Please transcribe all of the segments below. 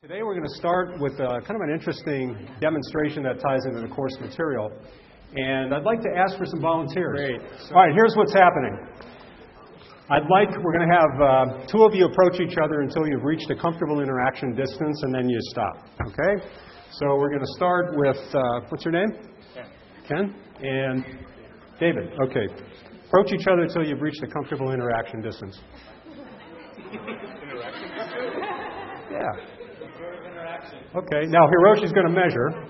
Today we're going to start with kind of an interesting demonstration that ties into the course material. And I'd like to ask for some volunteers. Great. All right, here's what's happening. We're going to have two of you approach each other until you've reached a comfortable interaction distance, and then you stop. Okay? So we're going to start with, what's your name? Ken. And David. Okay. Approach each other until you've reached a comfortable interaction distance. Yeah. Okay, now Hiroshi's going to measure.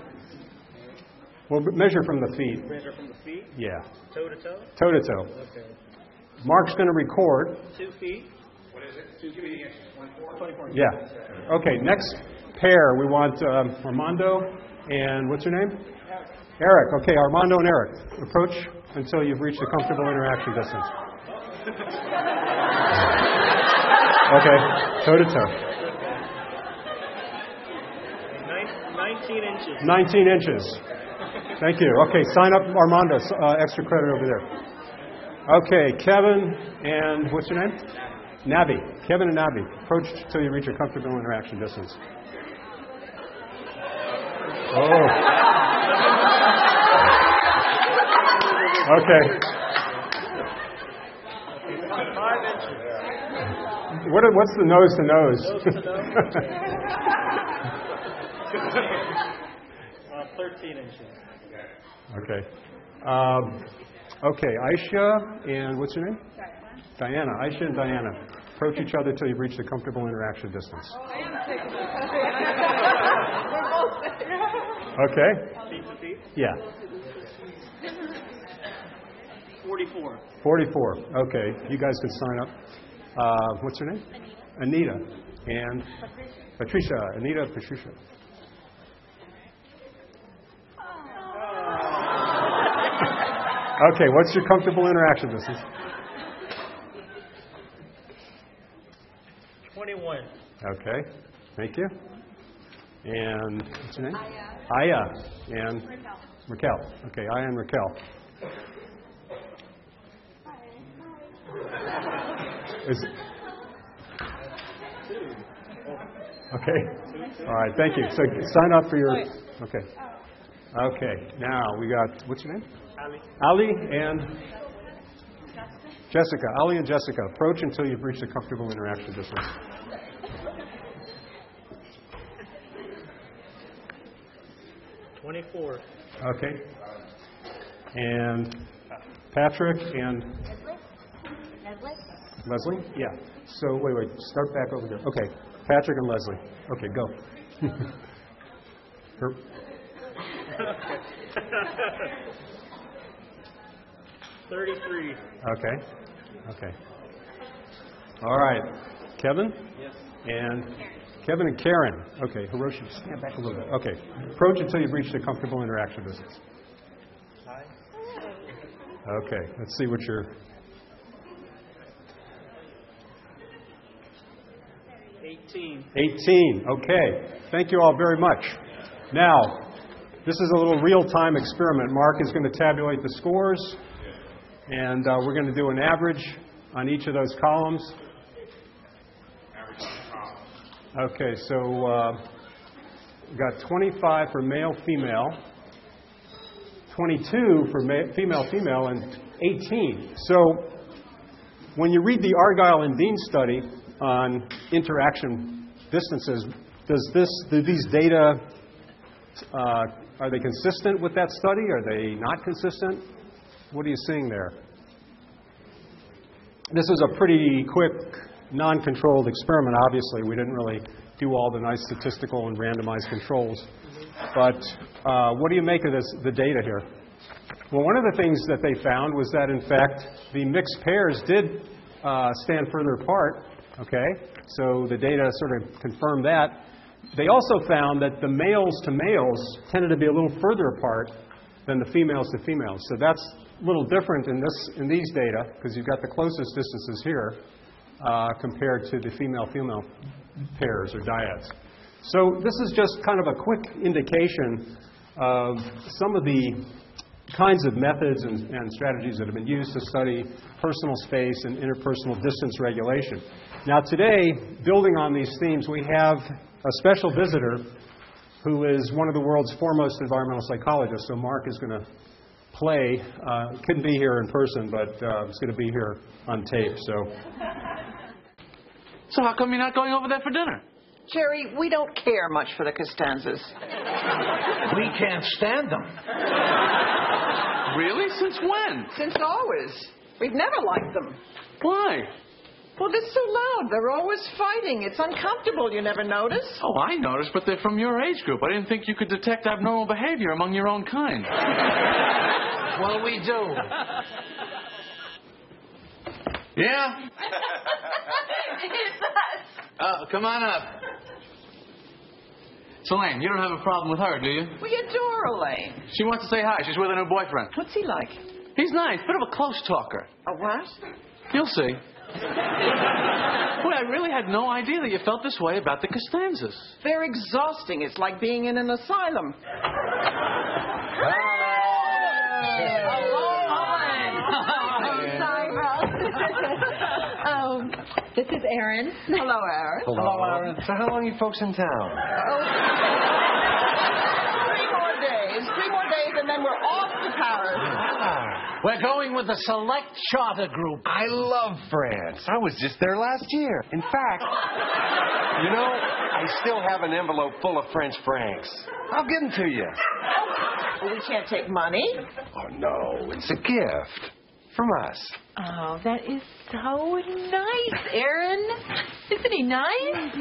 We'll measure from the feet. Measure from the feet? Yeah. Toe to toe? Toe to toe. Okay. Mark's going to record. 2 feet. What is it? 2 feet. 24 inches. Yeah. Okay, next pair, we want Armando and what's your name? Eric. Okay, Armando and Eric. Approach until you've reached a comfortable interaction distance. Okay, toe to toe. 19 inches. 19 inches. Thank you. Okay, sign up Armando. Extra credit over there. Okay, Kevin and what's your name? Nabi. Kevin and Nabi. Approach till you reach a comfortable interaction distance. Oh. Okay. 5 inches. What's the nose to nose? Nose to nose. 13 inches. Okay. Okay, Aisha and what's your name? Diana. Aisha and Diana. Approach each other till you've reached a comfortable interaction distance. Okay. Feet to feet? Yeah. 44. 44. Okay. You guys can sign up. What's your name? Anita. And Patricia. Anita, Patricia. Okay, what's your comfortable interaction distance? 21. Okay, thank you. And what's your name? Aya. Aya. And Raquel. Okay, Aya and Raquel. Okay. All right, thank you. So sign up for your... Okay. Okay, now we got... What's your name? Ali and Jessica. Ali and Jessica. Approach until you've reached a comfortable interaction distance. $24. Okay. And Patrick and Leslie? Yeah. So wait. Start back over there. Okay. Patrick and Leslie. Okay, go. 33. Okay. All right. Kevin? Yes. And Kevin and Karen. Okay. Hiroshi, stand back a little bit. Okay. Approach until you've reached a comfortable interaction distance. Hi. Okay. Let's see what your... 18. 18. Okay. Thank you all very much. Now, this is a little real-time experiment. Mark is going to tabulate the scores, and we're going to do an average on each of those columns. Okay, so we've got 25 for male, female, 22 for female, and 18. So when you read the Argyle and Dean study on interaction distances, do these data, are they consistent with that study? Are they not consistent? What are you seeing there? This was a pretty quick, non-controlled experiment, obviously. We didn't really do all the nice statistical and randomized controls. But what do you make of the data here? Well, one of the things that they found was that, in fact, the mixed pairs did stand further apart. Okay? So the data sort of confirmed that. They also found that the males to males tended to be a little further apart than the females to females. So that's a little different in these data, because you've got the closest distances here compared to the female-female pairs or dyads. So this is just kind of a quick indication of some of the kinds of methods and strategies that have been used to study personal space and interpersonal distance regulation. Now today, building on these themes, we have a special visitor who is one of the world's foremost environmental psychologists. So Mark is going to play. Couldn't be here in person, but he's going to be here on tape. So how come you're not going over there for dinner? Jerry, we don't care much for the Costanzas. We can't stand them. Really? Since when? Since always. We've never liked them. Why? Well, they're so loud. They're always fighting. It's uncomfortable. You never notice? Oh, I noticed, but they're from your age group. I didn't think you could detect abnormal behavior among your own kind. Well, we do. Yeah? It's us. Come on up. Elaine, you don't have a problem with her, do you? We adore Elaine. She wants to say hi. She's with her new boyfriend. What's he like? He's nice, bit of a close talker. A what? You'll see. Boy, I really had no idea that you felt this way about the Costanzas. They're exhausting. It's like being in an asylum. This is Erin. Hello, Erin. Hello, Aaron. So how long are you folks in town? 3 more days, and then we're off to Paris. We're going with a select charter group. I love France. I was just there last year. In fact, I still have an envelope full of French francs. I'll give them to you. Well, we can't take money. Oh, no. It's a gift from us. Oh, that is so nice, Erin. Isn't he nice?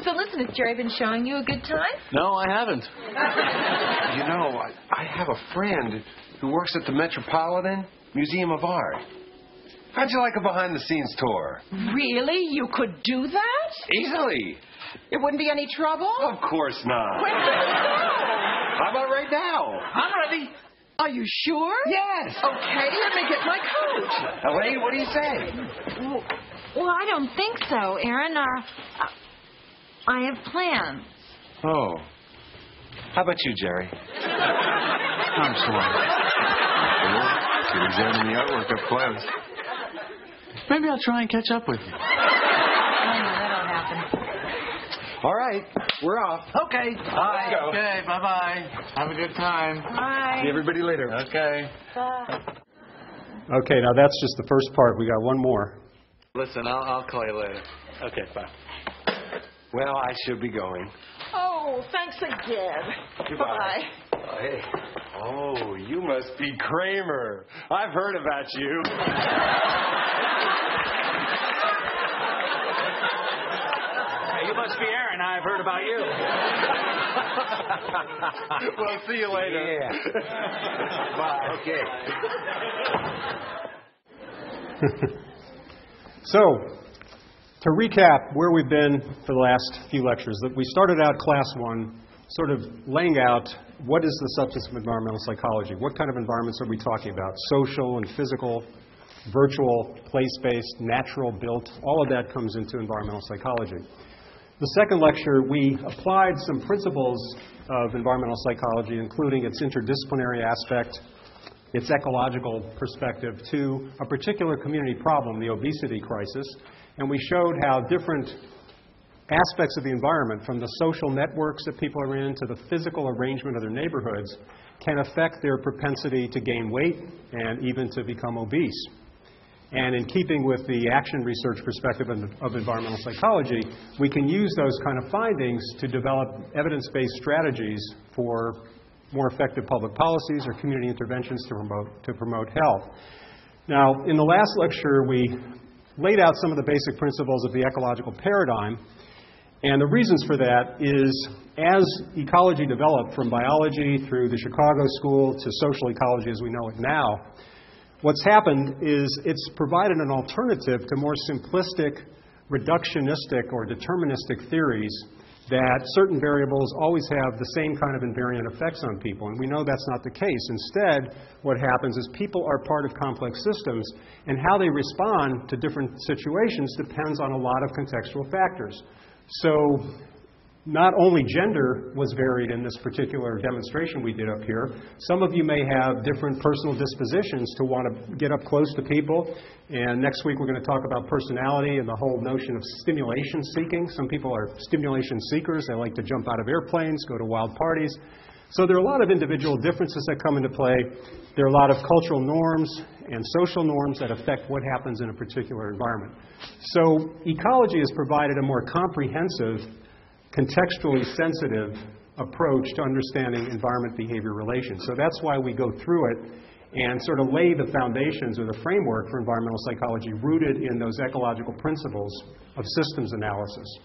So listen, has Jerry been showing you a good time? No, I haven't. I have a friend who works at the Metropolitan Museum of Art. How'd you like a behind-the-scenes tour? Really? You could do that? Easily. It wouldn't be any trouble? Of course not. When can we go? How about right now? I'm ready. Are you sure? Yes. Okay, let me get my coat. Elaine, what do you say? Well, I don't think so, Erin. I have plans. Oh. How about you, Jerry? I'm sorry. To examine the artwork up close. Maybe I'll try and catch up with you. Oh, no, that won't happen. All right, we're off. Okay. Let's go. Okay, bye-bye. Have a good time. Bye. See everybody later. Okay. Bye. Okay, now that's just the first part. We got one more. Listen, I'll call you later. Okay, bye. Well, I should be going. Oh, thanks again. Goodbye. Bye. Hey. Oh, you must be Kramer. I've heard about you. You must be Aaron. I've heard about you. Well, see you later. Yeah. Bye. Okay. So, to recap where we've been for the last few lectures, that we started out class 1 sort of laying out what is the substance of environmental psychology. What kind of environments are we talking about? Social and physical, virtual, place-based, natural, built. All of that comes into environmental psychology. The second lecture, we applied some principles of environmental psychology, including its interdisciplinary aspect, its ecological perspective, to a particular community problem, the obesity crisis. And we showed how different aspects of the environment, from the social networks that people are in to the physical arrangement of their neighborhoods, can affect their propensity to gain weight and even to become obese. And in keeping with the action research perspective of environmental psychology, we can use those kind of findings to develop evidence-based strategies for more effective public policies or community interventions to promote health. Now, in the last lecture, we laid out some of the basic principles of the ecological paradigm. And the reasons for that is, as ecology developed from biology through the Chicago School to social ecology as we know it now, what's happened is it's provided an alternative to more simplistic, reductionistic, or deterministic theories that certain variables always have the same kind of invariant effects on people. And we know that's not the case. Instead, what happens is people are part of complex systems, and how they respond to different situations depends on a lot of contextual factors. So Not only gender was varied in this particular demonstration we did up here. Some of you may have different personal dispositions to want to get up close to people. And next week we're going to talk about personality and the whole notion of stimulation seeking. Some people are stimulation seekers. They like to jump out of airplanes, go to wild parties. So there are a lot of individual differences that come into play. There are a lot of cultural norms and social norms that affect what happens in a particular environment. So ecology has provided a more comprehensive, contextually sensitive approach to understanding environment-behavior relations. So that's why we go through it and sort of lay the foundations or the framework for environmental psychology rooted in those ecological principles of systems analysis.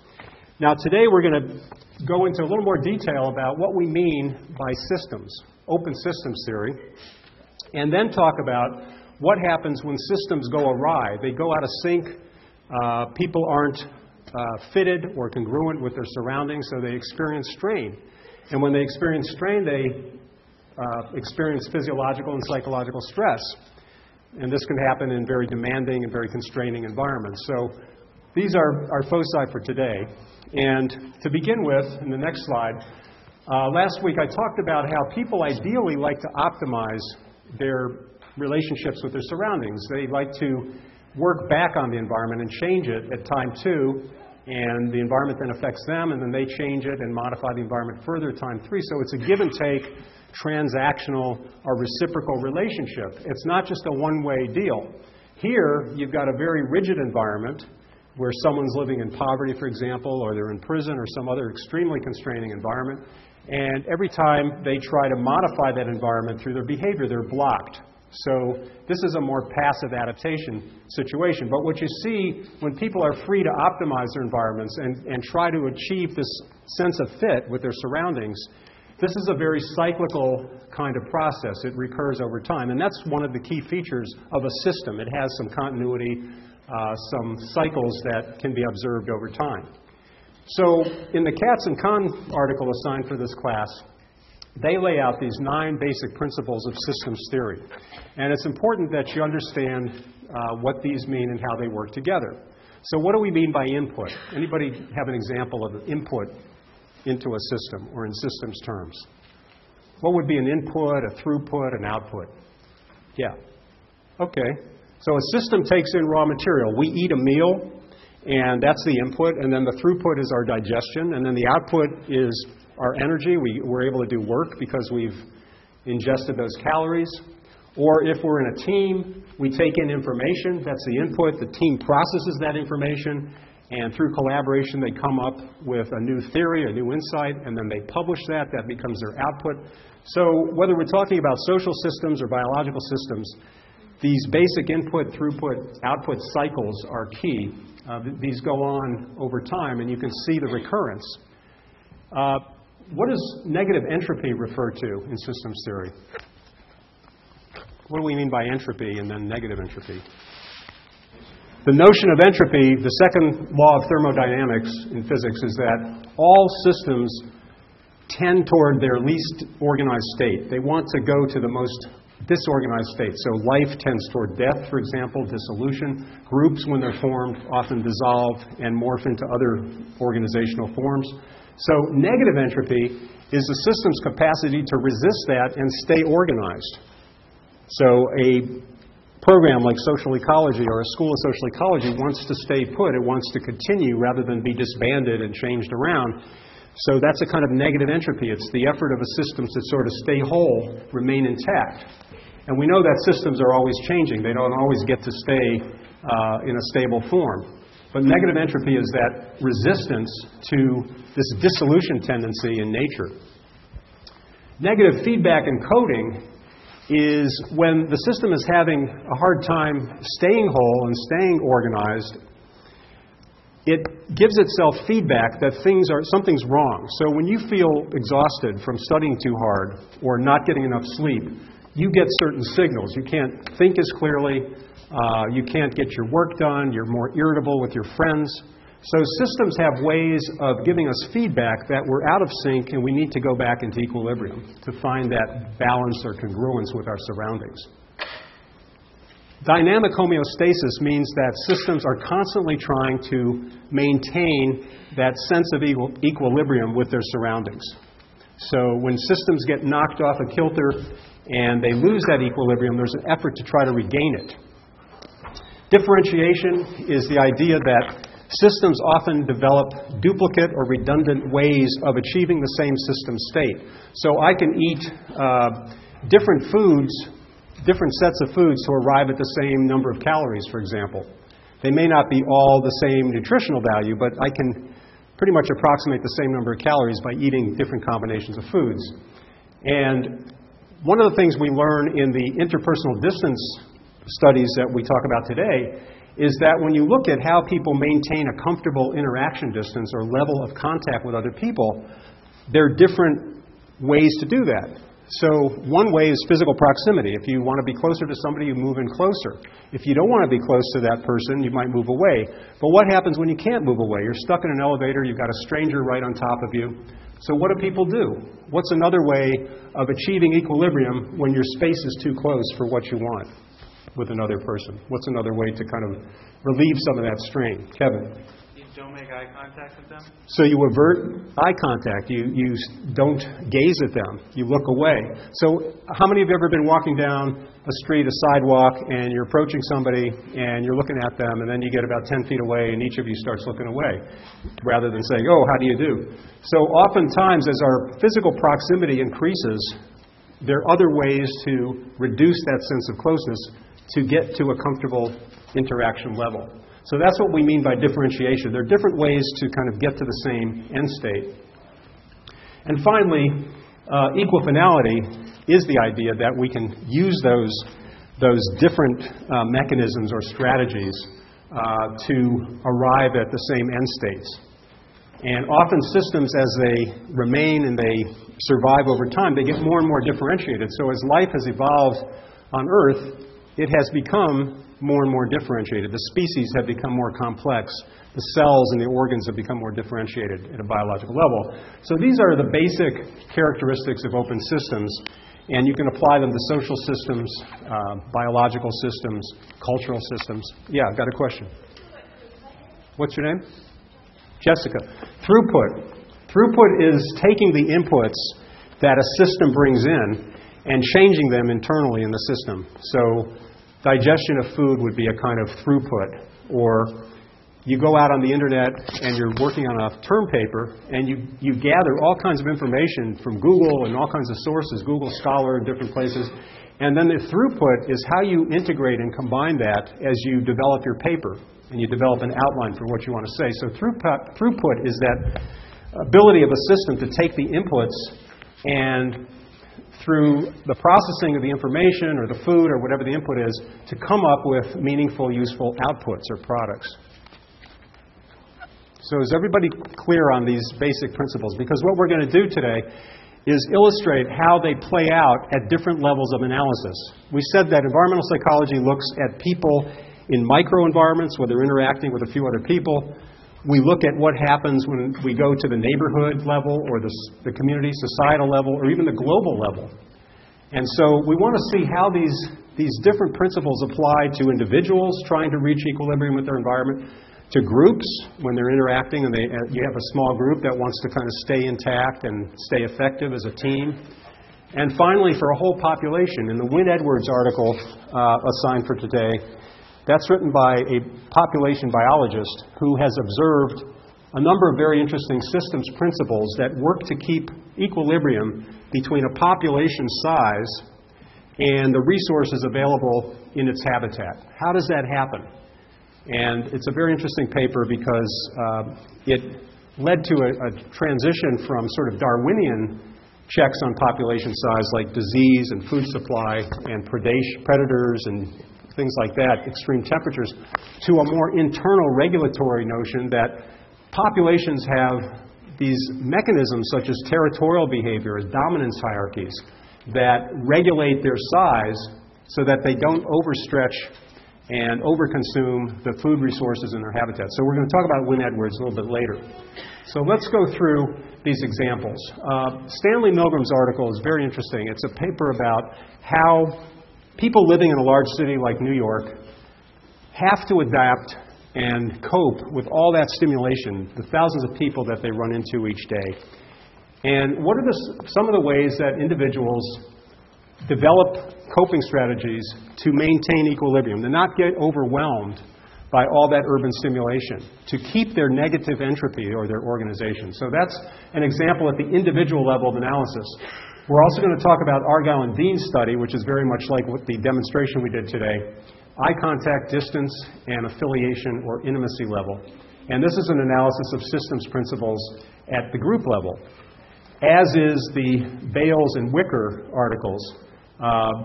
Now today we're going to go into a little more detail about what we mean by systems, open systems theory, and then talk about what happens when systems go awry. They go out of sync. People aren't fitted or congruent with their surroundings, so they experience strain. And when they experience strain, they experience physiological and psychological stress. And this can happen in very demanding and very constraining environments. So these are our foci for today. And to begin with, in the next slide, last week I talked about how people ideally like to optimize their relationships with their surroundings. They like to work back on the environment and change it at time 2, and the environment then affects them, and then they change it and modify the environment further at time 3. So it's a give and take, transactional or reciprocal relationship. It's not just a one-way deal. Here, you've got a very rigid environment where someone's living in poverty, for example, or they're in prison or some other extremely constraining environment, and every time they try to modify that environment through their behavior, they're blocked. So this is a more passive adaptation situation. But what you see when people are free to optimize their environments and try to achieve this sense of fit with their surroundings, this is a very cyclical kind of process. It recurs over time. And that's one of the key features of a system. It has some continuity, some cycles that can be observed over time. So in the Katz and Kahn article assigned for this class, they lay out these 9 basic principles of systems theory. And it's important that you understand what these mean and how they work together. So what do we mean by input? Anybody have an example of an input into a system or in systems terms? What would be an input, a throughput, an output? Yeah. Okay. So a system takes in raw material. We eat a meal, and that's the input, and then the throughput is our digestion, and then the output is our energy. We're able to do work because we've ingested those calories. Or if we're in a team, we take in information. That's the input. The team processes that information, and through collaboration, they come up with a new theory, a new insight, and then they publish that. That becomes their output. So whether we're talking about social systems or biological systems, these basic input, throughput, output cycles are key. These go on over time, and you can see the recurrence. What does negative entropy refer to in systems theory? What do we mean by entropy and then negative entropy? The notion of entropy, the second law of thermodynamics in physics, is that all systems tend toward their least organized state. They want to go to the most disorganized state. So life tends toward death, for example, dissolution. Groups, when they're formed, often dissolve and morph into other organizational forms. So negative entropy is the system's capacity to resist that and stay organized. So a program like social ecology or a school of social ecology wants to stay put. It wants to continue rather than be disbanded and changed around. So that's a kind of negative entropy. It's the effort of a system to sort of stay whole, remain intact. And we know that systems are always changing. They don't always get to stay in a stable form. But negative entropy is that resistance to this dissolution tendency in nature. Negative feedback encoding is when the system is having a hard time staying whole and staying organized. It gives itself feedback that something's wrong. So when you feel exhausted from studying too hard or not getting enough sleep, you get certain signals. You can't think as clearly. You can't get your work done. You're more irritable with your friends. So systems have ways of giving us feedback that we're out of sync and we need to go back into equilibrium to find that balance or congruence with our surroundings. Dynamic homeostasis means that systems are constantly trying to maintain that sense of equilibrium with their surroundings. So when systems get knocked off a kilter and they lose that equilibrium, there's an effort to try to regain it. Differentiation is the idea that systems often develop duplicate or redundant ways of achieving the same system state. So I can eat different foods, different sets of foods to arrive at the same number of calories, for example. They may not be all the same nutritional value, but I can pretty much approximate the same number of calories by eating different combinations of foods. And one of the things we learn in the interpersonal distance studies that we talk about today is that when you look at how people maintain a comfortable interaction distance or level of contact with other people, there are different ways to do that. So one way is physical proximity. If you want to be closer to somebody, you move in closer. If you don't want to be close to that person, you might move away. But what happens when you can't move away? You're stuck in an elevator, you've got a stranger right on top of you. So what do people do? What's another way of achieving equilibrium when your space is too close for what you want with another person? What's another way to kind of relieve some of that strain? Kevin? You don't make eye contact with them? So you avert eye contact. You don't gaze at them. You look away. So how many of you have ever been walking down a street, a sidewalk, and you're approaching somebody and you're looking at them, and then you get about 10 feet away and each of you starts looking away rather than saying, oh, how do you do? So oftentimes as our physical proximity increases, there are other ways to reduce that sense of closeness to get to a comfortable interaction level. So that's what we mean by differentiation. There are different ways to kind of get to the same end state. And finally, equifinality is the idea that we can use those different mechanisms or strategies to arrive at the same end states. And often systems, as they remain and they survive over time, they get more and more differentiated. So as life has evolved on Earth, it has become more and more differentiated. The species have become more complex. The cells and the organs have become more differentiated at a biological level. So these are the basic characteristics of open systems, and you can apply them to social systems, biological systems, cultural systems. Yeah, I've got a question. What's your name? Jessica. Throughput. Throughput is taking the inputs that a system brings in and changing them internally in the system. So digestion of food would be a kind of throughput. Or you go out on the internet and you're working on a term paper and you gather all kinds of information from Google and all kinds of sources, Google Scholar and different places. And then the throughput is how you integrate and combine that as you develop your paper and you develop an outline for what you want to say. So throughput is that ability of a system to take the inputs and through the processing of the information or the food or whatever the input is, to come up with meaningful, useful outputs or products. So is everybody clear on these basic principles? Because what we're going to do today is illustrate how they play out at different levels of analysis. We said that environmental psychology looks at people in microenvironments where they're interacting with a few other people. We look at what happens when we go to the neighborhood level or the community, societal level, or even the global level. And so we want to see how these different principles apply to individuals trying to reach equilibrium with their environment, to groups when they're interacting and you have a small group that wants to kind of stay intact and stay effective as a team. And finally, for a whole population. In the Wynne-Edwards article assigned for today, that's written by a population biologist who has observed a number of very interesting systems principles that work to keep equilibrium between a population size and the resources available in its habitat. How does that happen? And it's a very interesting paper because it led to a transition from sort of Darwinian checks on population size like disease and food supply and predators and things like that, extreme temperatures, to a more internal regulatory notion that populations have these mechanisms such as territorial behavior, as dominance hierarchies, that regulate their size so that they don't overstretch and overconsume the food resources in their habitat. So we're going to talk about Wynne-Edwards a little bit later. So let's go through these examples. Stanley Milgram's article is very interesting. It's a paper about how people living in a large city like New York have to adapt and cope with all that stimulation, the thousands of people that they run into each day. And what are some of the ways that individuals develop coping strategies to maintain equilibrium, to not get overwhelmed by all that urban stimulation, to keep their negative entropy or their organization? So that's an example at the individual level of analysis. We're also going to talk about Argyll and Dean's study, which is very much like what the demonstration we did today. Eye contact, distance, and affiliation or intimacy level. And this is an analysis of systems principles at the group level, as is the Bales and Wicker articles.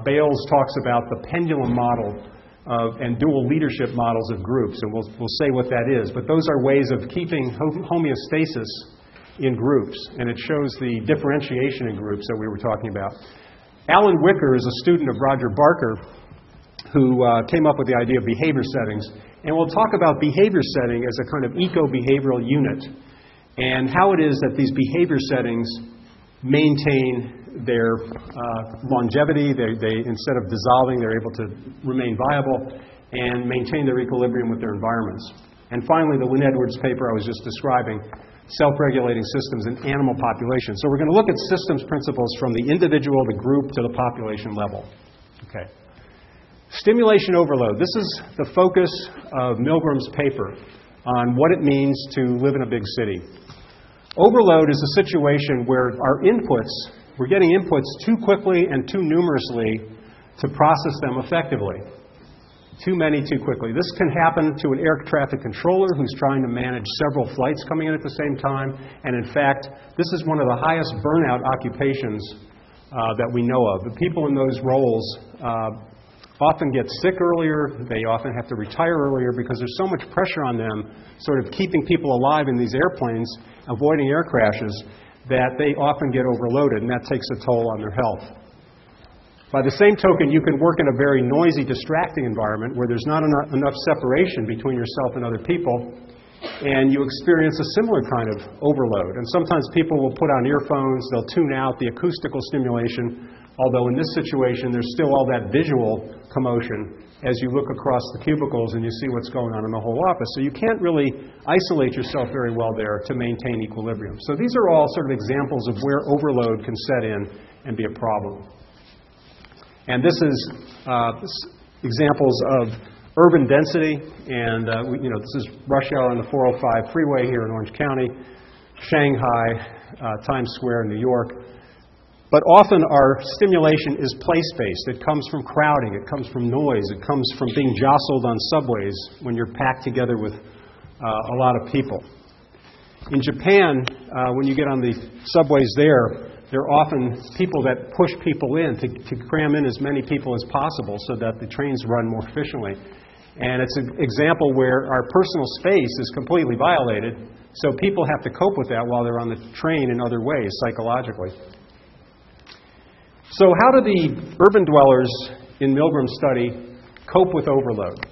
Bales talks about the pendulum model and dual leadership models of groups, and we'll say what that is. But those are ways of keeping homeostasis in groups, and it shows the differentiation in groups that we were talking about. Alan Wicker is a student of Roger Barker, who came up with the idea of behavior settings. And we'll talk about behavior setting as a kind of eco-behavioral unit, and how it is that these behavior settings maintain their longevity. They instead of dissolving, they're able to remain viable and maintain their equilibrium with their environments. And finally, the Lynn Edwards paper I was just describing, self-regulating systems in animal populations. So we're going to look at systems principles from the individual, the group, to the population level. Okay. Stimulation overload. This is the focus of Milgram's paper on what it means to live in a big city. Overload is a situation where we're getting inputs too quickly and too numerously to process them effectively. Too many too quickly. This can happen to an air traffic controller who's trying to manage several flights coming in at the same time. And in fact, this is one of the highest burnout occupations that we know of. The people in those roles often get sick earlier, they often have to retire earlier because there's so much pressure on them sort of keeping people alive in these airplanes, avoiding air crashes, that they often get overloaded, and that takes a toll on their health. By the same token, you can work in a very noisy, distracting environment where there's not enough separation between yourself and other people, and you experience a similar kind of overload. And sometimes people will put on earphones, they'll tune out the acoustical stimulation, although in this situation there's still all that visual commotion as you look across the cubicles and you see what's going on in the whole office. So you can't really isolate yourself very well there to maintain equilibrium. So these are all sort of examples of where overload can set in and be a problem. And this is examples of urban density, and this is rush hour on the 405 freeway here in Orange County, Shanghai, Times Square in New York. But often our stimulation is place-based. It comes from crowding. It comes from noise. It comes from being jostled on subways when you're packed together with a lot of people. In Japan, when you get on the subways there are often people that push people in to cram in as many people as possible so that the trains run more efficiently. And it's an example where our personal space is completely violated, so people have to cope with that while they're on the train in other ways, psychologically. So how do the urban dwellers in Milgram's study cope with overload?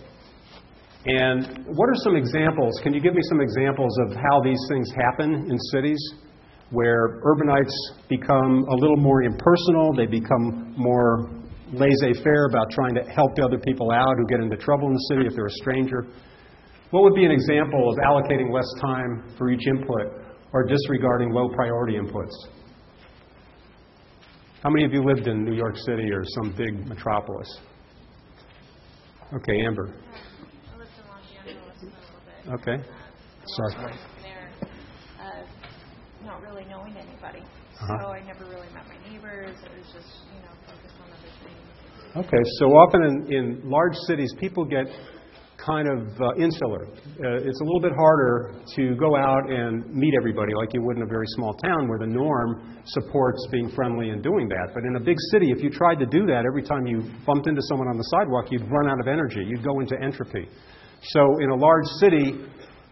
And what are some examples? Can you give me some examples of how these things happen in cities where urbanites become a little more impersonal, they become more laissez-faire about trying to help the other people out who get into trouble in the city if they're a stranger? What would be an example of allocating less time for each input or disregarding low priority inputs? How many of you lived in New York City or some big metropolis? Okay, Amber. I lived in Los Angeles a little bit. Okay. Sorry. There, not really knowing anybody. So I never really met my neighbors. It was just, focused on other things. Okay, so often in large cities, people get kind of insular. It's a little bit harder to go out and meet everybody like you would in a very small town where the norm supports being friendly and doing that. But in a big city, if you tried to do that every time you bumped into someone on the sidewalk, you'd run out of energy. You'd go into entropy. So in a large city,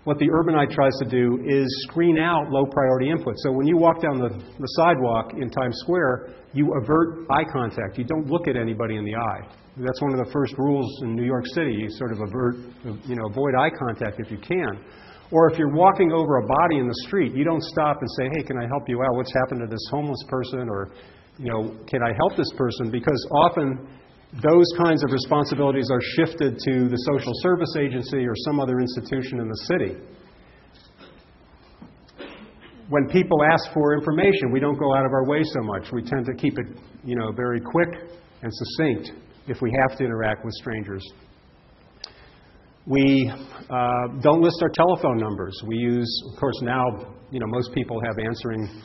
what the urbanite tries to do is screen out low priority input. So when you walk down the sidewalk in Times Square, you avert eye contact. You don't look at anybody in the eye. That's one of the first rules in New York City. You sort of avoid eye contact if you can. Or if you're walking over a body in the street, you don't stop and say, hey, can I help you out? What's happened to this homeless person? Or, can I help this person? Because often those kinds of responsibilities are shifted to the social service agency or some other institution in the city. When people ask for information, we don't go out of our way so much. We tend to keep it, very quick and succinct if we have to interact with strangers. We don't list our telephone numbers. We use, of course, now, most people have answering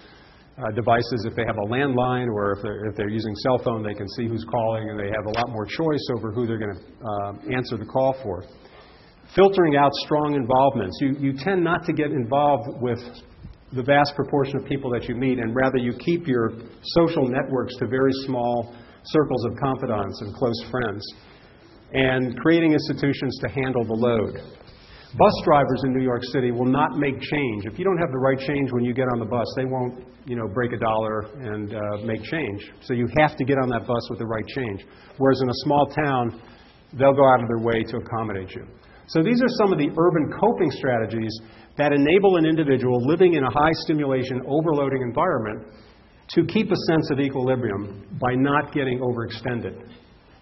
devices if they have a landline, or if they're using cell phone, they can see who's calling, and they have a lot more choice over who they're going to answer the call for. Filtering out strong involvements. You tend not to get involved with the vast proportion of people that you meet, and rather you keep your social networks to very small circles of confidants and close friends. And creating institutions to handle the load. Bus drivers in New York City will not make change. If you don't have the right change when you get on the bus, they won't, break a dollar and make change. So you have to get on that bus with the right change. Whereas in a small town, they'll go out of their way to accommodate you. So these are some of the urban coping strategies that enable an individual living in a high stimulation, overloading environment to keep a sense of equilibrium by not getting overextended.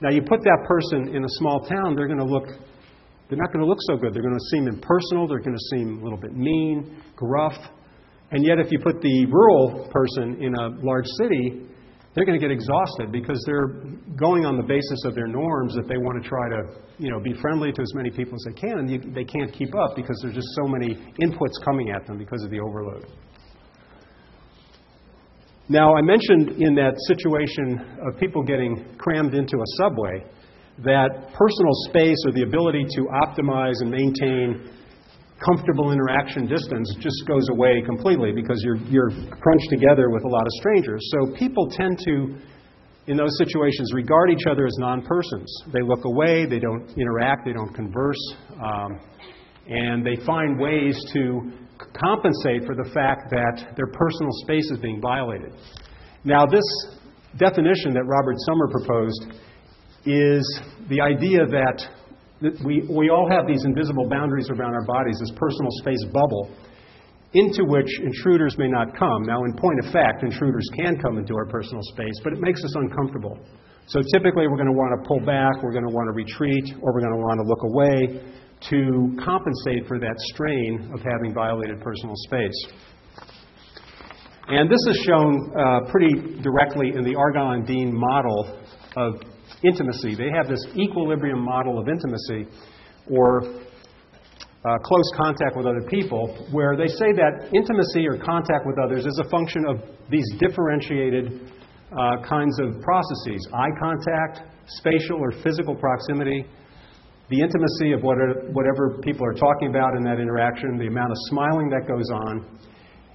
Now, you put that person in a small town, they're not going to look so good. They're going to seem impersonal. They're going to seem a little bit mean, gruff. And yet, if you put the rural person in a large city, they're going to get exhausted because they're going on the basis of their norms that they want to try to, be friendly to as many people as they can, and they can't keep up because there's just so many inputs coming at them because of the overload. Now, I mentioned in that situation of people getting crammed into a subway that personal space or the ability to optimize and maintain comfortable interaction distance just goes away completely because you're crunched together with a lot of strangers. So people tend to, in those situations, regard each other as non-persons. They look away, they don't interact, they don't converse, and they find ways to compensate for the fact that their personal space is being violated. Now, this definition that Robert Sommer proposed is the idea that we all have these invisible boundaries around our bodies, this personal space bubble, into which intruders may not come. Now, in point of fact, intruders can come into our personal space, but it makes us uncomfortable. So typically, we're going to want to pull back, we're going to want to retreat, or we're going to want to look away to compensate for that strain of having violated personal space. And this is shown pretty directly in the Argonne and Dean model of intimacy. They have this equilibrium model of intimacy, or close contact with other people, where they say that intimacy or contact with others is a function of these differentiated kinds of processes: eye contact, spatial or physical proximity, the intimacy of whatever people are talking about in that interaction, the amount of smiling that goes on.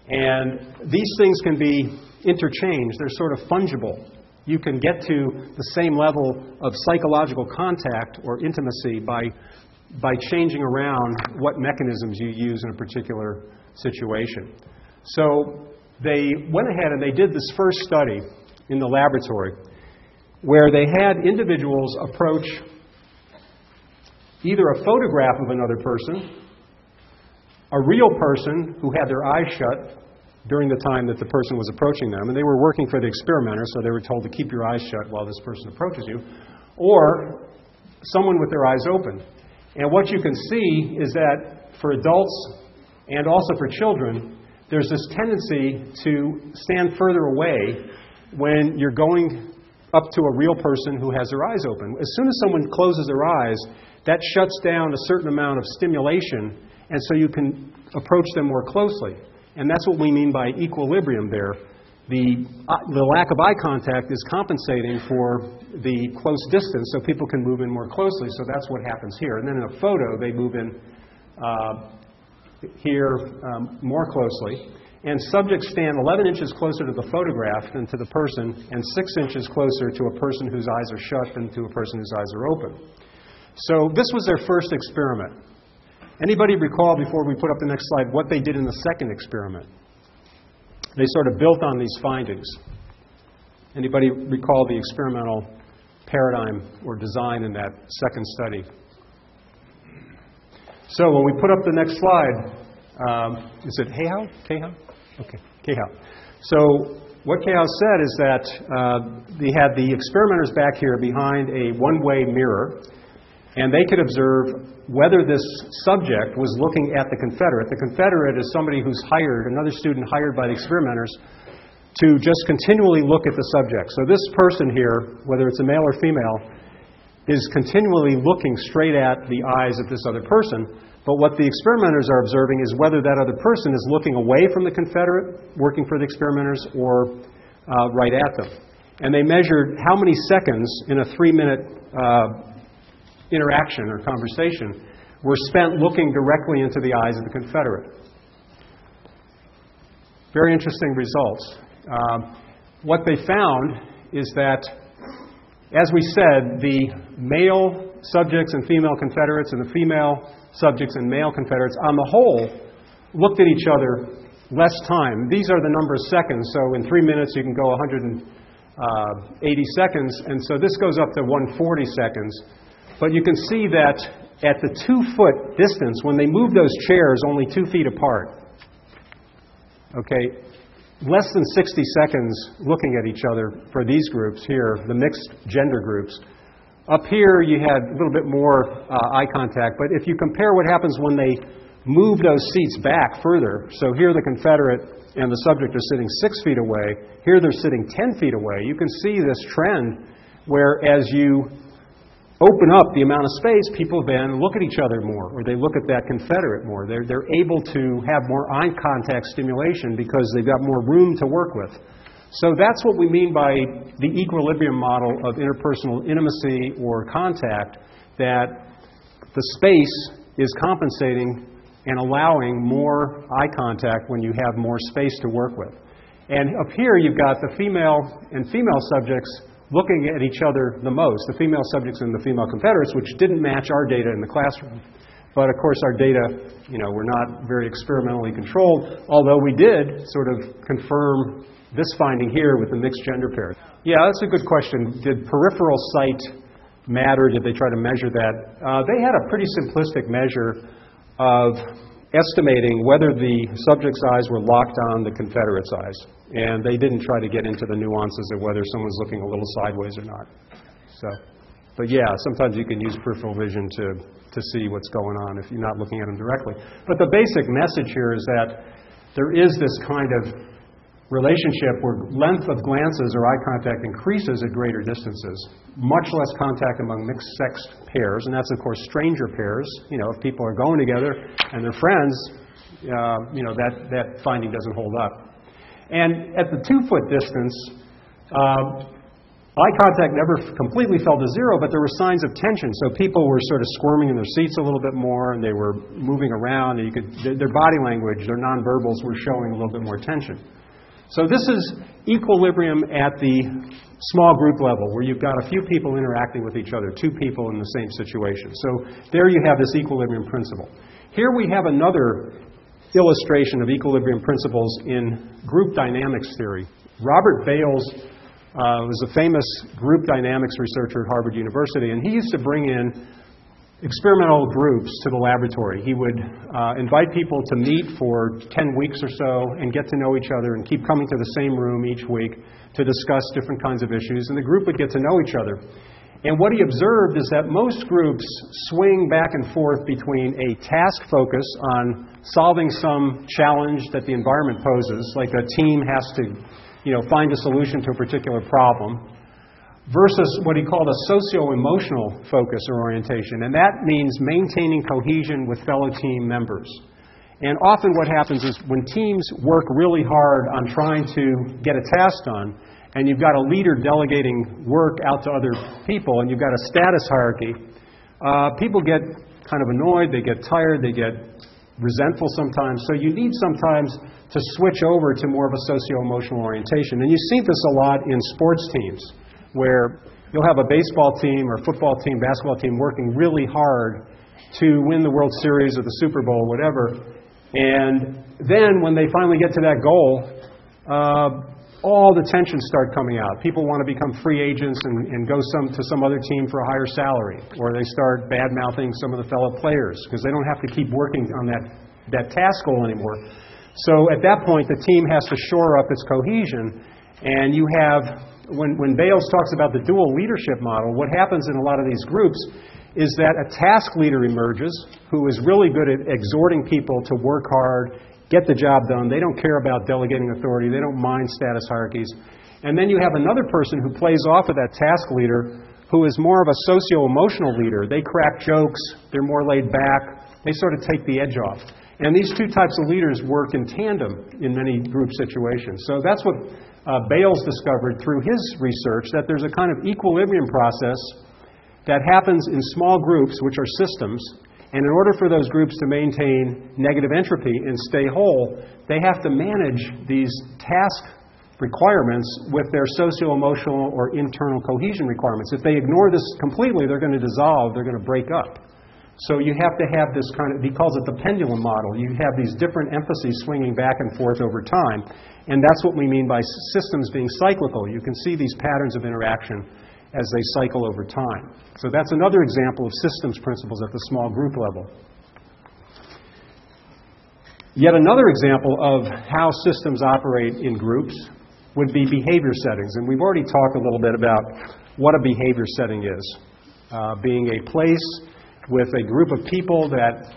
And these things can be interchanged. They're sort of fungible. You can get to the same level of psychological contact or intimacy by changing around what mechanisms you use in a particular situation. So they went ahead and they did this first study in the laboratory where they had individuals approach either a photograph of another person, a real person who had their eyes shut during the time that the person was approaching them, and they were working for the experimenter, so they were told to keep your eyes shut while this person approaches you, or someone with their eyes open. And what you can see is that for adults and also for children, there's this tendency to stand further away when you're going up to a real person who has their eyes open. As soon as someone closes their eyes, that shuts down a certain amount of stimulation, and so you can approach them more closely. And that's what we mean by equilibrium there. The lack of eye contact is compensating for the close distance so people can move in more closely. So that's what happens here. And then in a photo, they move in here more closely. And subjects stand 11 inches closer to the photograph than to the person, and 6 inches closer to a person whose eyes are shut than to a person whose eyes are open. So this was their first experiment. Anybody recall, before we put up the next slide, what they did in the second experiment? They sort of built on these findings. Anybody recall the experimental paradigm or design in that second study? So when we put up the next slide, is it Hayhow? Okay, Hayhow. So what Chaos said is that they had the experimenters back here behind a one-way mirror, and they could observe whether this subject was looking at the Confederate. The Confederate is somebody who's hired, another student hired by the experimenters, to just continually look at the subject. So this person here, whether it's a male or female, is continually looking straight at the eyes of this other person. But what the experimenters are observing is whether that other person is looking away from the Confederate, working for the experimenters, or right at them. And they measured how many seconds in a 3-minute interaction or conversation were spent looking directly into the eyes of the Confederate. Very interesting results. What they found is that, as we said, the male subjects and female Confederates and the female subjects and male Confederates, on the whole, looked at each other less time. These are the number of seconds, so in 3 minutes you can go 180 seconds, and so this goes up to 140 seconds. But you can see that at the 2-foot distance, when they move those chairs only 2 feet apart, okay, less than 60 seconds looking at each other for these groups here, the mixed gender groups. Up here, you had a little bit more eye contact, but if you compare what happens when they move those seats back further, so here the Confederate and the subject are sitting 6 feet away, here they're sitting 10 feet away, you can see this trend where as you open up the amount of space, people then look at each other more, or they look at that Confederate more. They're able to have more eye contact stimulation because they've got more room to work with. So that's what we mean by the equilibrium model of interpersonal intimacy or contact, that the space is compensating and allowing more eye contact when you have more space to work with. And up here you've got the female and female subjects looking at each other the most, the female subjects and the female Confederates, which didn't match our data in the classroom. But of course our data, were not very experimentally controlled, although we did sort of confirm this finding here with the mixed gender pairs. Yeah, that's a good question. Did peripheral sight matter? Did they try to measure that? They had a pretty simplistic measure of estimating whether the subject's eyes were locked on the Confederate's eyes. And they didn't try to get into the nuances of whether someone's looking a little sideways or not. But yeah, sometimes you can use peripheral vision to see what's going on if you're not looking at them directly. But the basic message here is that there is this kind of relationship where length of glances or eye contact increases at greater distances. Much less contact among mixed-sex pairs, and that's, of course, stranger pairs. If people are going together and they're friends, that finding doesn't hold up. And at the 2-foot distance, eye contact never completely fell to zero, but there were signs of tension. So people were sort of squirming in their seats a little bit more, and they were moving around. And their body language, their nonverbals were showing a little bit more tension. So this is equilibrium at the small group level, where you've got a few people interacting with each other, 2 people in the same situation. So there you have this equilibrium principle. Here we have another illustration of equilibrium principles in group dynamics theory. Robert Bales was a famous group dynamics researcher at Harvard University, and he used to bring in experimental groups to the laboratory. He would invite people to meet for 10 weeks or so and get to know each other and keep coming to the same room each week to discuss different kinds of issues, and the group would get to know each other. And what he observed is that most groups swing back and forth between a task focus on solving some challenge that the environment poses, like a team has to find a solution to a particular problem, versus what he called a socio-emotional focus or orientation. And that means maintaining cohesion with fellow team members. And often what happens is when teams work really hard on trying to get a task done, and you've got a leader delegating work out to other people, and you've got a status hierarchy, people get kind of annoyed, they get tired, they get resentful sometimes. So you need sometimes to switch over to more of a socio-emotional orientation. And you see this a lot in sports teams, where you'll have a baseball team or football team, basketball team working really hard to win the World Series or the Super Bowl, whatever. And then when they finally get to that goal, all the tensions start coming out. People want to become free agents and go to some other team for a higher salary, or they start bad-mouthing some of the fellow players because they don't have to keep working on that task goal anymore. So at that point, the team has to shore up its cohesion. And you have, when Bales talks about the dual leadership model, what happens in a lot of these groups is that a task leader emerges who is really good at exhorting people to work hard, get the job done. They don't care about delegating authority. They don't mind status hierarchies. And then you have another person who plays off of that task leader who is more of a socio-emotional leader. They crack jokes. They're more laid back. They sort of take the edge off. And these two types of leaders work in tandem in many group situations. So that's what Bales discovered through his research, that there's a kind of equilibrium process that happens in small groups, which are systems. And in order for those groups to maintain negative entropy and stay whole, they have to manage these task requirements with their socio-emotional or internal cohesion requirements. If they ignore this completely, they're going to dissolve, they're going to break up. So you have to have this kind of, he calls it the pendulum model. You have these different emphases swinging back and forth over time. And that's what we mean by systems being cyclical. You can see these patterns of interaction as they cycle over time. So that's another example of systems principles at the small group level. Yet another example of how systems operate in groups would be behavior settings. And we've already talked a little bit about what a behavior setting is. Being a place with a group of people that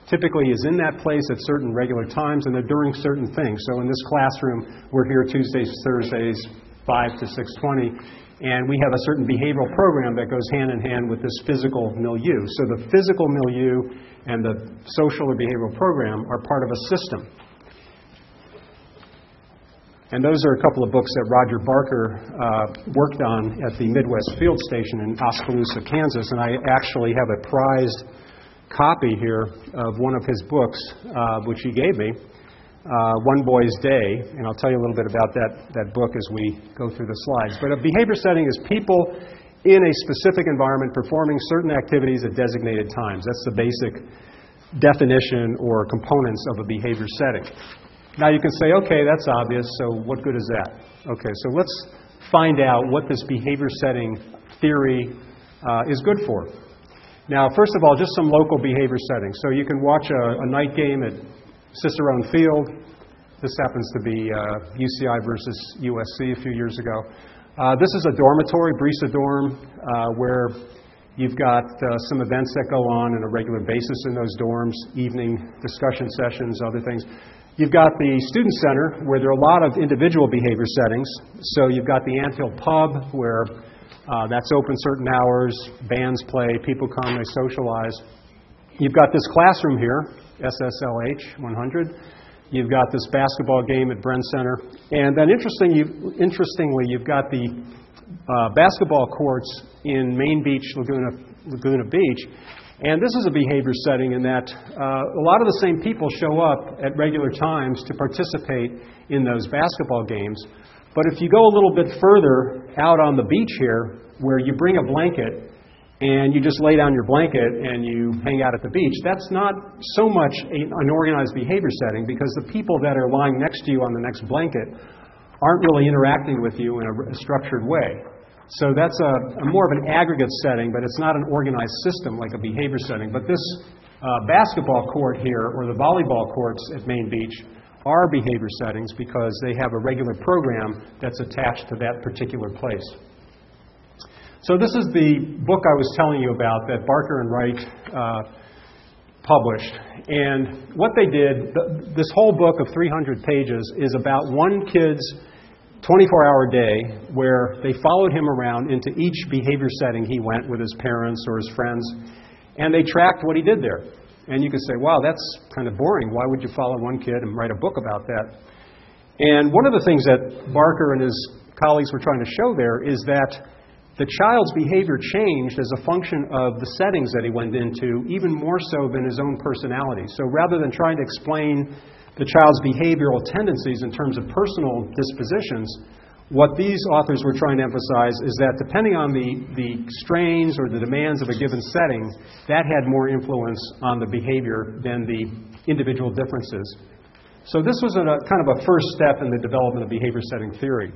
typically is in that place at certain regular times and they're doing certain things. So in this classroom, we're here Tuesdays, Thursdays, 5 to 6:20, and we have a certain behavioral program that goes hand in hand with this physical milieu. So the physical milieu and the social or behavioral program are part of a system. And those are a couple of books that Roger Barker worked on at the Midwest Field Station in Oskaloosa, Kansas. And I actually have a prized copy here of one of his books, which he gave me, One Boy's Day. And I'll tell you a little bit about that book as we go through the slides. But a behavior setting is people in a specific environment performing certain activities at designated times. That's the basic definition or components of a behavior setting. Now you can say, okay, that's obvious, so what good is that? Okay, so let's find out what this behavior setting theory is good for. Now, first of all, just some local behavior settings. So you can watch a night game at Cicerone Field. This happens to be UCI versus USC a few years ago. This is a dormitory, Brisa Dorm, where you've got some events that go on on a regular basis in those dorms, evening discussion sessions, other things. You've got the student center, where there are a lot of individual behavior settings. So you've got the Anfield Pub, where that's open certain hours, bands play, people come, they socialize. You've got this classroom here, SSLH 100. You've got this basketball game at Bren Center. And then interestingly, you've got the basketball courts in Main Beach, Laguna Beach. And this is a behavior setting in that a lot of the same people show up at regular times to participate in those basketball games. But if you go a little bit further out on the beach here, where you bring a blanket and you just lay down your blanket and you hang out at the beach, that's not so much an organized behavior setting, because the people that are lying next to you on the next blanket aren't really interacting with you in a structured way. So that's a more of an aggregate setting, but it's not an organized system like a behavior setting. But this basketball court here, or the volleyball courts at Main Beach, are behavior settings because they have a regular program that's attached to that particular place. So this is the book I was telling you about that Barker and Wright published. And what they did, this whole book of 300 pages is about one kid's 24-hour day where they followed him around into each behavior setting he went with his parents or his friends, and they tracked what he did there. And you could say, wow, that's kind of boring. Why would you follow one kid and write a book about that? And one of the things that Barker and his colleagues were trying to show there is that the child's behavior changed as a function of the settings that he went into, even more so than his own personality. So rather than trying to explain the child's behavioral tendencies in terms of personal dispositions, what these authors were trying to emphasize is that depending on the strains or the demands of a given setting, that had more influence on the behavior than the individual differences. So this was kind of a first step in the development of behavior setting theory.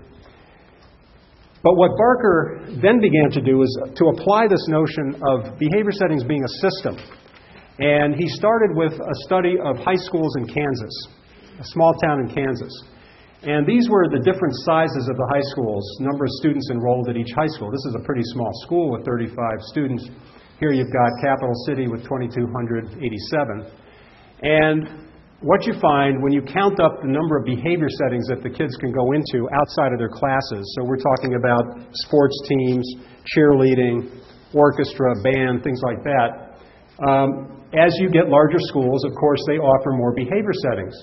But what Barker then began to do is to apply this notion of behavior settings being a system. And he started with a study of high schools in Kansas, a small town in Kansas. And these were the different sizes of the high schools, number of students enrolled at each high school. This is a pretty small school with 35 students. Here you've got Capital City with 2,287. And what you find when you count up the number of behavior settings that the kids can go into outside of their classes, so we're talking about sports teams, cheerleading, orchestra, band, things like that. As you get larger schools, of course, they offer more behavior settings.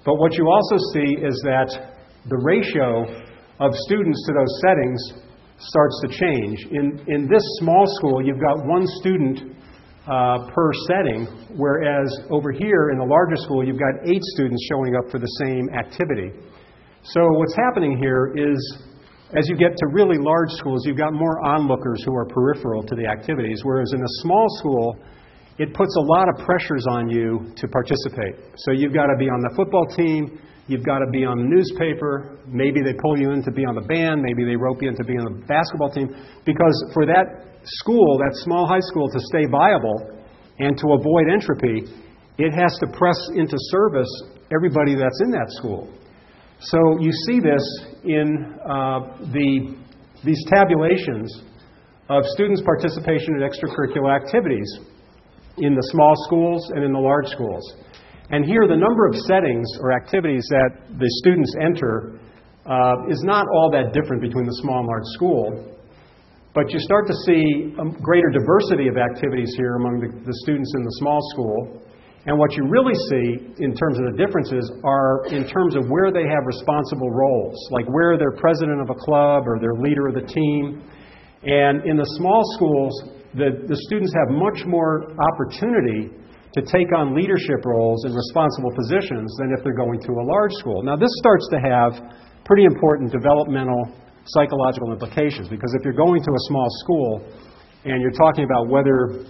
But what you also see is that the ratio of students to those settings starts to change. In this small school, you've got one student per setting, whereas over here in the larger school, you've got 8 students showing up for the same activity. So what's happening here is, as you get to really large schools, you've got more onlookers who are peripheral to the activities, whereas in a small school, it puts a lot of pressures on you to participate. So you've got to be on the football team, you've got to be on the newspaper, maybe they pull you in to be on the band, maybe they rope you in to be on the basketball team, because for that school, that small high school, to stay viable and to avoid entropy, it has to press into service everybody that's in that school. So you see this in these tabulations of students' participation in extracurricular activities in the small schools and in the large schools. And here the number of settings or activities that the students enter is not all that different between the small and large school. But you start to see a greater diversity of activities here among the students in the small school. And what you really see in terms of the differences are in terms of where they have responsible roles, like where they're president of a club or they're leader of the team. And in the small schools, the students have much more opportunity to take on leadership roles and responsible positions than if they're going to a large school. Now, this starts to have pretty important developmental psychological implications, because if you're going to a small school and you're talking about whether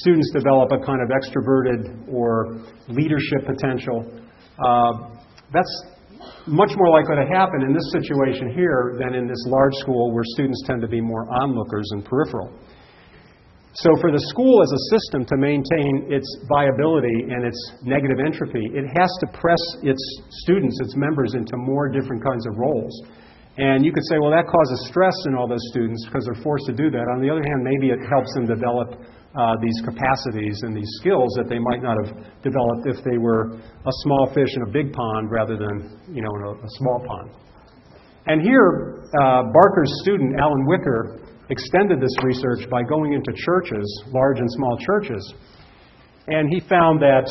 students develop a kind of extroverted or leadership potential, that's much more likely to happen in this situation here than in this large school where students tend to be more onlookers and peripheral. So for the school as a system to maintain its viability and its negative entropy, it has to press its students, its members, into more different kinds of roles. And you could say, well, that causes stress in all those students because they're forced to do that. On the other hand, maybe it helps them develop these capacities and these skills that they might not have developed if they were a small fish in a big pond rather than, in a small pond. And here, Barker's student, Alan Wicker, extended this research by going into churches, large and small churches. And he found that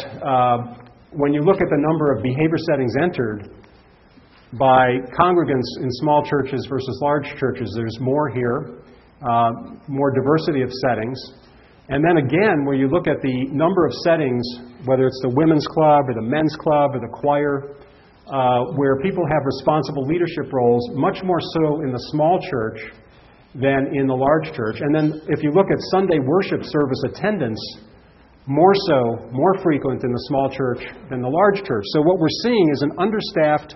when you look at the number of behavior settings entered by congregants in small churches versus large churches, there's more here, more diversity of settings. And then again, when you look at the number of settings, whether it's the women's club or the men's club or the choir, where people have responsible leadership roles, much more so in the small church than in the large church. And then if you look at Sunday worship service attendance, more frequent in the small church than the large church. So what we're seeing is an understaffed,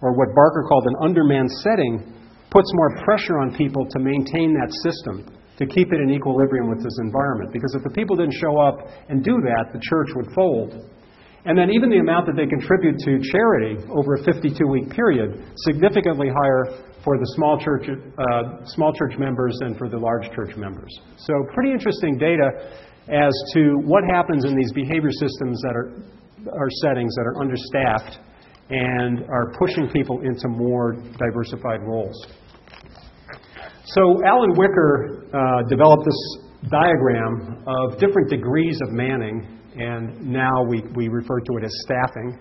or what Barker called an undermanned setting, puts more pressure on people to maintain that system, to keep it in equilibrium with this environment. Because if the people didn't show up and do that, the church would fold. And then even the amount that they contribute to charity over a 52-week period, significantly higher for the small church members than for the large church members. So pretty interesting data as to what happens in these behavior systems that are settings that are understaffed and are pushing people into more diversified roles. So Alan Wicker developed this diagram of different degrees of manning, and now we refer to it as staffing.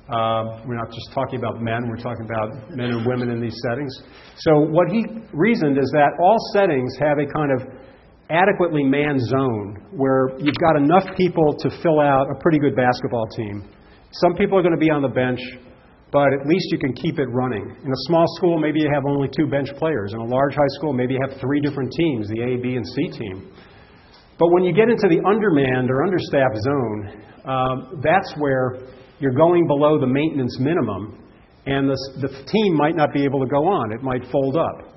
We're not just talking about men, we're talking about men and women in these settings. So what he reasoned is that all settings have a kind of adequately manned zone where you've got enough people to fill out a pretty good basketball team. Some people are going to be on the bench, but at least you can keep it running. In a small school, maybe you have only 2 bench players. In a large high school, maybe you have 3 different teams, the A, B, and C team. But when you get into the undermanned or understaffed zone, that's where you're going below the maintenance minimum, and the team might not be able to go on. It might fold up.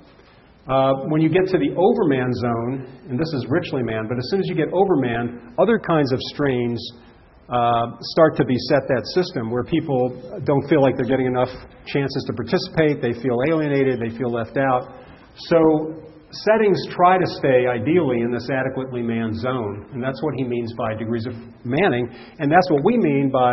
When you get to the overmanned zone, and this is richly manned, but as soon as you get overmanned, other kinds of strains start to beset that system where people don't feel like they're getting enough chances to participate, they feel alienated, they feel left out. So settings try to stay ideally in this adequately manned zone, and that's what he means by degrees of manning, and that's what we mean by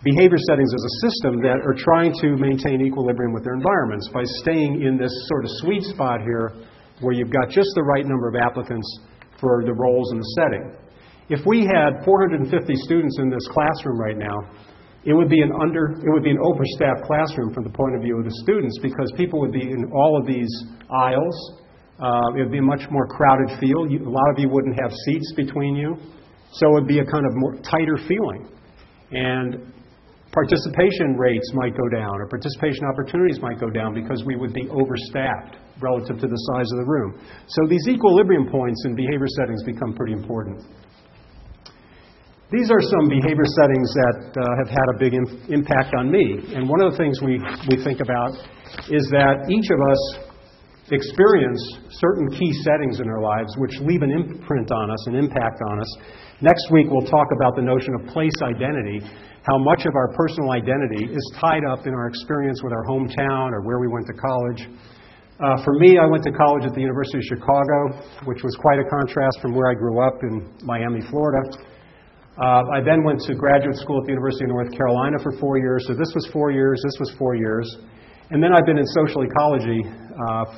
behavior settings as a system that are trying to maintain equilibrium with their environments by staying in this sort of sweet spot here where you've got just the right number of applicants for the roles in the setting. If we had 450 students in this classroom right now, it would be an overstaffed classroom from the point of view of the students because people would be in all of these aisles. It would be a much more crowded feel. A lot of you wouldn't have seats between you. So it would be a kind of more tighter feeling. And participation rates might go down, or participation opportunities might go down because we would be overstaffed relative to the size of the room. So these equilibrium points in behavior settings become pretty important. These are some behavior settings that have had a big impact on me. And one of the things we think about is that each of us experience certain key settings in our lives which leave an imprint on us, an impact on us. Next week we'll talk about the notion of place identity, how much of our personal identity is tied up in our experience with our hometown or where we went to college. For me, I went to college at the University of Chicago, which was quite a contrast from where I grew up in Miami, Florida. I then went to graduate school at the University of North Carolina for 4 years. So this was 4 years, this was 4 years. And then I've been in social ecology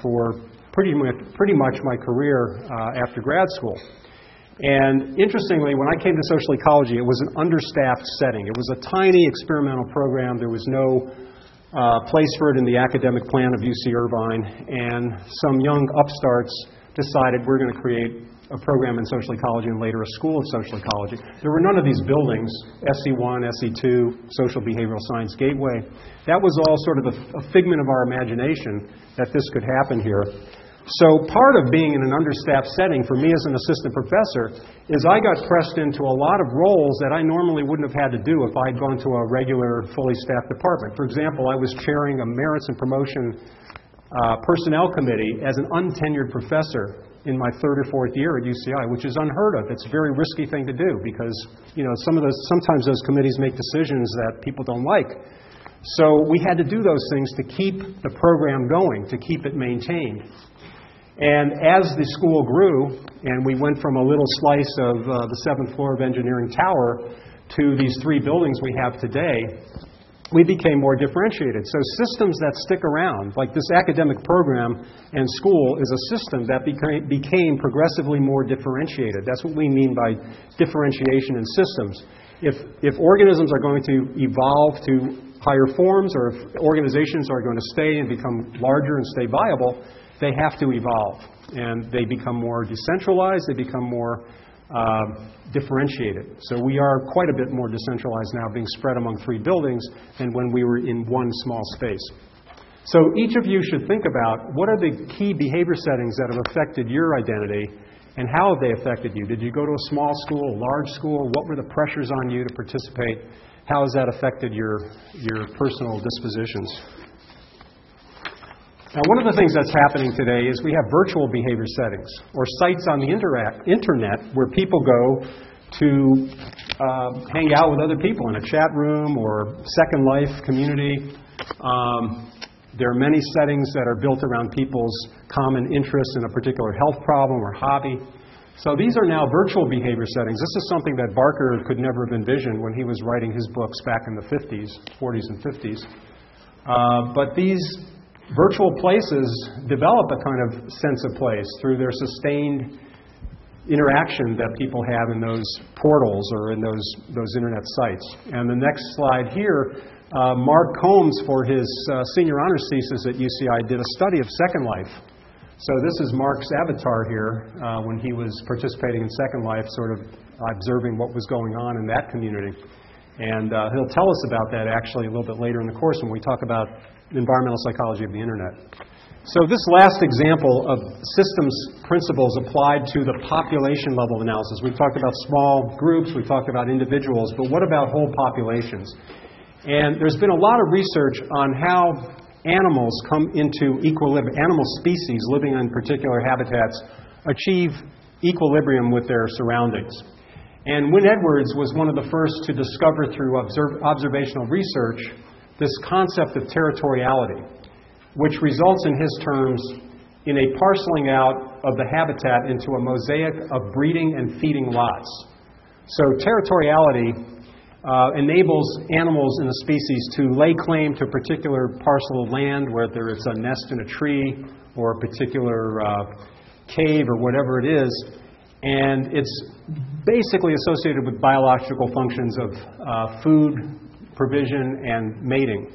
for pretty much my career after grad school. And interestingly, when I came to social ecology, it was an understaffed setting. It was a tiny experimental program. There was no place for it in the academic plan of UC Irvine. And some young upstarts decided we're going to create a program in social ecology and later a school of social ecology. There were none of these buildings, SE1, SE2, Social Behavioral Science Gateway. That was all sort of a figment of our imagination that this could happen here. So part of being in an understaffed setting for me as an assistant professor is I got pressed into a lot of roles that I normally wouldn't have had to do if I had gone to a regular, fully staffed department. For example, I was chairing a Merits and Promotion Personnel Committee as an untenured professor in my third or fourth year at UCI, which is unheard of. It's a very risky thing to do because, sometimes those committees make decisions that people don't like. So we had to do those things to keep the program going, to keep it maintained. And as the school grew, and we went from a little slice of the 7th floor of Engineering Tower to these 3 buildings we have today, we became more differentiated. So systems that stick around, like this academic program and school, is a system that became progressively more differentiated. That's what we mean by differentiation in systems. If organisms are going to evolve to higher forms, or if organizations are going to stay and become larger and stay viable, they have to evolve. And they become more decentralized, they become more differentiated. So we are quite a bit more decentralized now, being spread among 3 buildings than when we were in one small space. So each of you should think about what are the key behavior settings that have affected your identity and how have they affected you? Did you go to a small school, a large school? What were the pressures on you to participate? How has that affected your personal dispositions? Now, one of the things that's happening today is we have virtual behavior settings, or sites on the internet where people go to hang out with other people in a chat room or Second Life community. There are many settings that are built around people's common interests in a particular health problem or hobby. So these are now virtual behavior settings. This is something that Barker could never have envisioned when he was writing his books back in the 40s and 50s. But these virtual places develop a kind of sense of place through their sustained interaction that people have in those portals or in those internet sites. And the next slide here, Mark Combs, for his senior honors thesis at UCI, did a study of Second Life. So this is Mark's avatar here when he was participating in Second Life, sort of observing what was going on in that community. And he'll tell us about that actually a little bit later in the course when we talk about environmental psychology of the internet. So this last example of systems principles applied to the population level analysis. We've talked about small groups, we've talked about individuals, but what about whole populations? And there's been a lot of research on how animals come into equilibrium, animal species living in particular habitats achieve equilibrium with their surroundings. And Wynne-Edwards was one of the first to discover through observational research this concept of territoriality, which results in his terms in a parceling out of the habitat into a mosaic of breeding and feeding lots. So territoriality enables animals in the species to lay claim to a particular parcel of land, whether it's a nest in a tree or a particular cave or whatever it is, and it's basically associated with biological functions of food, provision, and mating.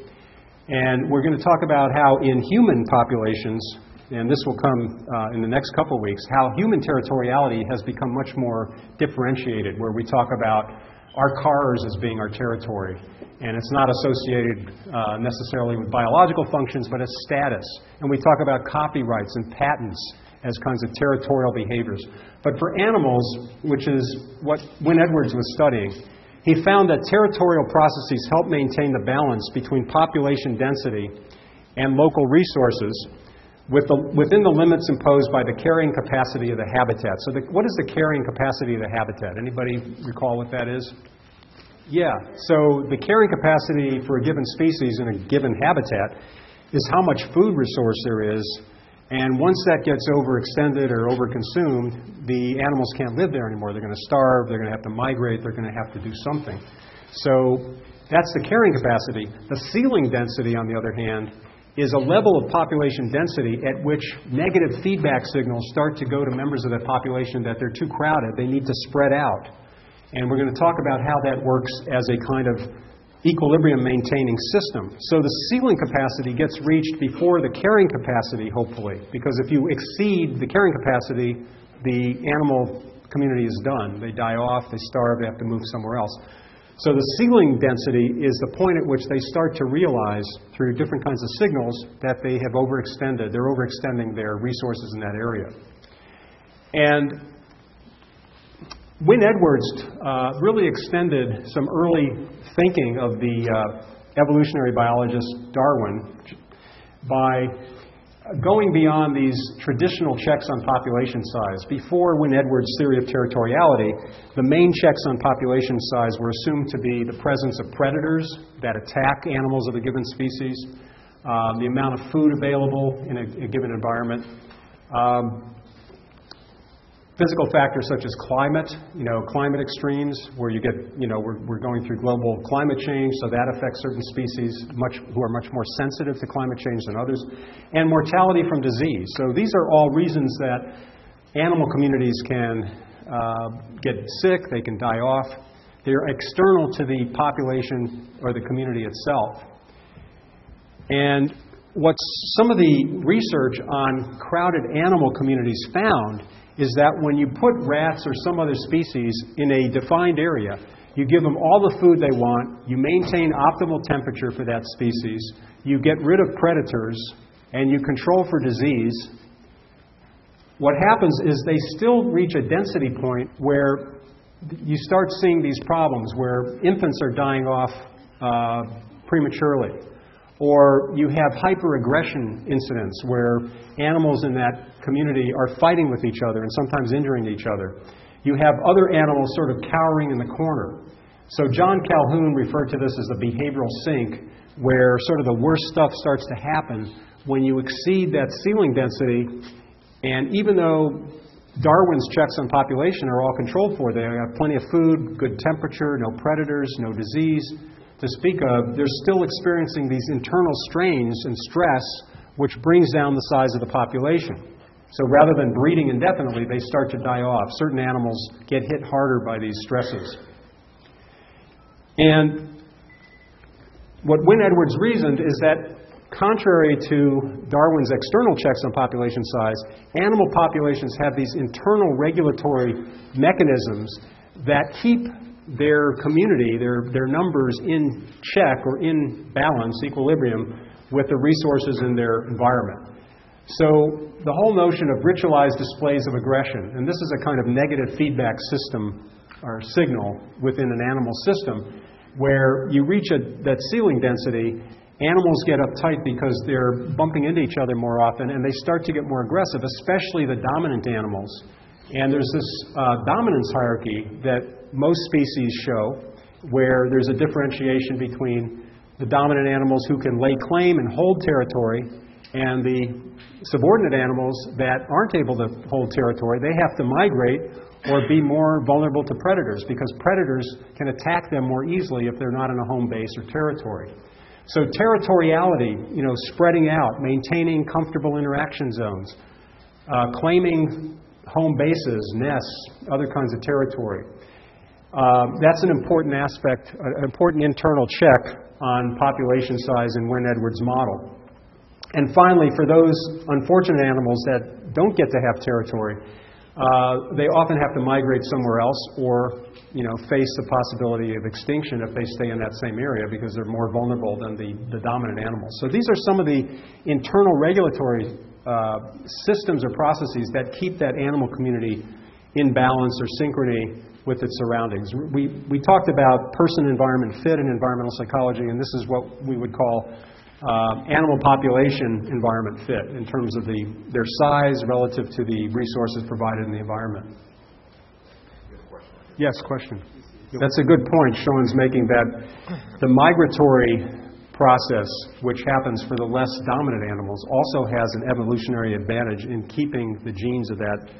And we're going to talk about how in human populations, and this will come in the next couple of weeks, how human territoriality has become much more differentiated, where we talk about our cars as being our territory. And it's not associated necessarily with biological functions, but as status. And we talk about copyrights and patents as kinds of territorial behaviors. But for animals, which is what Wynne-Edwards was studying, he found that territorial processes help maintain the balance between population density and local resources within the limits imposed by the carrying capacity of the habitat. So what is the carrying capacity of the habitat? Anybody recall what that is? Yeah, so the carrying capacity for a given species in a given habitat is how much food resource there is, and once that gets overextended or overconsumed, the animals can't live there anymore. They're going to starve, they're going to have to migrate, they're going to have to do something. So that's the carrying capacity. The ceiling density, on the other hand, is a level of population density at which negative feedback signals start to go to members of the population that they're too crowded, they need to spread out. And we're going to talk about how that works as a kind of equilibrium maintaining system. So the ceiling capacity gets reached before the carrying capacity, hopefully, because if you exceed the carrying capacity, the animal community is done. They die off, they starve, they have to move somewhere else. So the ceiling density is the point at which they start to realize through different kinds of signals that they have overextended. They're overextending their resources in that area. And Wynne-Edwards really extended some early thinking of the evolutionary biologist Darwin by going beyond these traditional checks on population size. Before Wynne-Edwards' theory of territoriality, the main checks on population size were assumed to be the presence of predators that attack animals of a given species, the amount of food available in a given environment, physical factors such as climate, climate extremes, where you get, we're going through global climate change, so that affects certain species who are much more sensitive to climate change than others, and mortality from disease. So these are all reasons that animal communities can get sick, they can die off. They're external to the population or the community itself. And what some of the research on crowded animal communities found is that when you put rats or some other species in a defined area, you give them all the food they want, you maintain optimal temperature for that species, you get rid of predators, and you control for disease, what happens is they still reach a density point where you start seeing these problems where infants are dying off prematurely. Or you have hyperaggression incidents where animals in that community are fighting with each other and sometimes injuring each other. You have other animals sort of cowering in the corner. So John Calhoun referred to this as a behavioral sink, where sort of the worst stuff starts to happen when you exceed that ceiling density. And even though Darwin's checks on population are all controlled for, they have plenty of food, good temperature, no predators, no disease to speak of, they're still experiencing these internal strains and stress, which brings down the size of the population. So rather than breeding indefinitely, they start to die off. Certain animals get hit harder by these stresses. And what Wynne-Edwards reasoned is that contrary to Darwin's external checks on population size, animal populations have these internal regulatory mechanisms that keep their community, their numbers in check or in balance, equilibrium, with the resources in their environment. So the whole notion of ritualized displays of aggression, and this is a kind of negative feedback system or signal within an animal system, where you reach that ceiling density, animals get uptight because they're bumping into each other more often, and they start to get more aggressive, especially the dominant animals. And there's this dominance hierarchy that most species show, where there's a differentiation between the dominant animals who can lay claim and hold territory and the subordinate animals that aren't able to hold territory. They have to migrate or be more vulnerable to predators because predators can attack them more easily if they're not in a home base or territory. So territoriality, spreading out, maintaining comfortable interaction zones, claiming home bases, nests, other kinds of territory. That's an important aspect, an important internal check on population size in Wynne-Edwards' model. And finally, for those unfortunate animals that don't get to have territory, they often have to migrate somewhere else or, face the possibility of extinction if they stay in that same area because they're more vulnerable than the dominant animals. So these are some of the internal regulatory systems or processes that keep that animal community in balance or synchrony with its surroundings. We talked about person-environment fit in environmental psychology, and this is what we would call animal population environment fit in terms of their size relative to the resources provided in the environment. Yes, question. That's a good point Sean's making, that the migratory process, which happens for the less dominant animals, also has an evolutionary advantage in keeping the genes of that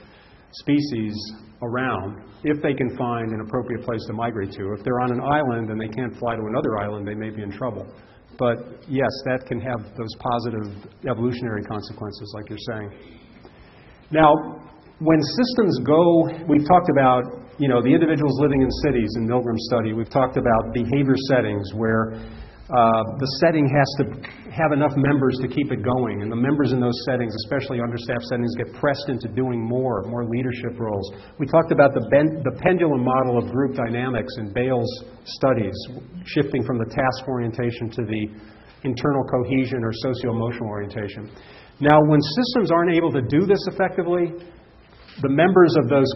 species around if they can find an appropriate place to migrate to. If they're on an island and they can't fly to another island, they may be in trouble. But yes, that can have those positive evolutionary consequences, like you're saying. Now, when systems go, we've talked about, the individuals living in cities in Milgram's study. We've talked about behavior settings where the setting has to have enough members to keep it going. And the members in those settings, especially understaffed settings, get pressed into doing more leadership roles. We talked about the pendulum model of group dynamics in Bale's studies, shifting from the task orientation to the internal cohesion or socio-emotional orientation. Now, when systems aren't able to do this effectively, the members of those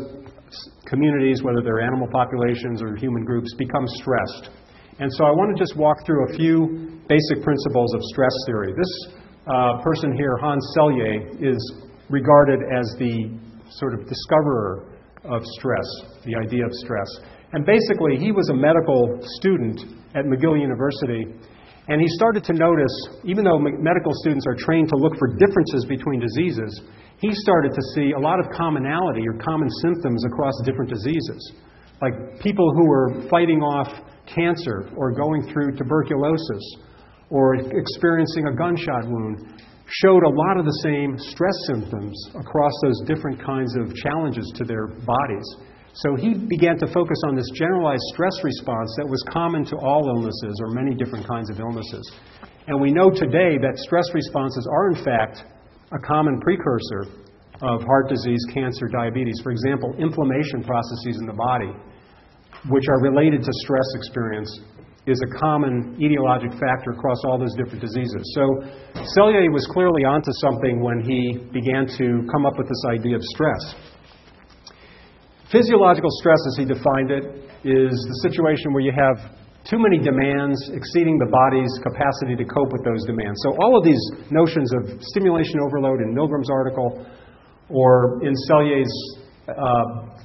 communities, whether they're animal populations or human groups, become stressed. And so I want to just walk through a few basic principles of stress theory. This person here, Hans Selye, is regarded as the sort of discoverer of stress, the idea of stress. And basically, he was a medical student at McGill University, and he started to notice, even though medical students are trained to look for differences between diseases, he started to see a lot of commonality or common symptoms across different diseases. Like people who were fighting off cancer or going through tuberculosis or experiencing a gunshot wound showed a lot of the same stress symptoms across those different kinds of challenges to their bodies. So he began to focus on this generalized stress response that was common to all illnesses or many different kinds of illnesses. And we know today that stress responses are, in fact, a common precursor of heart disease, cancer, diabetes. For example, inflammation processes in the body, which are related to stress experience, is a common etiologic factor across all those different diseases. So Selye was clearly onto something when he began to come up with this idea of stress. Physiological stress, as he defined it, is the situation where you have too many demands exceeding the body's capacity to cope with those demands. So all of these notions of stimulation overload in Milgram's article or in Selye's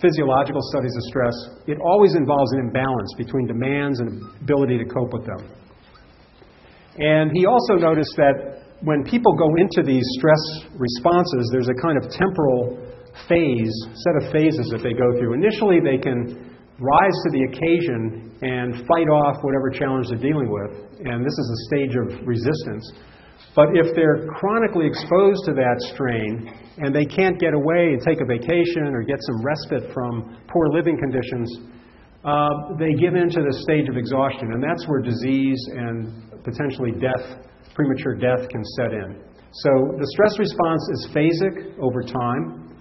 physiological studies of stress, it always involves an imbalance between demands and ability to cope with them. And he also noticed that when people go into these stress responses, there's a kind of temporal set of phases that they go through. Initially, they can rise to the occasion and fight off whatever challenge they're dealing with, and this is a stage of resistance. But if they're chronically exposed to that strain and they can't get away and take a vacation or get some respite from poor living conditions, they give in to the stage of exhaustion, and that's where disease and potentially death, premature death, can set in. So the stress response is phasic over time,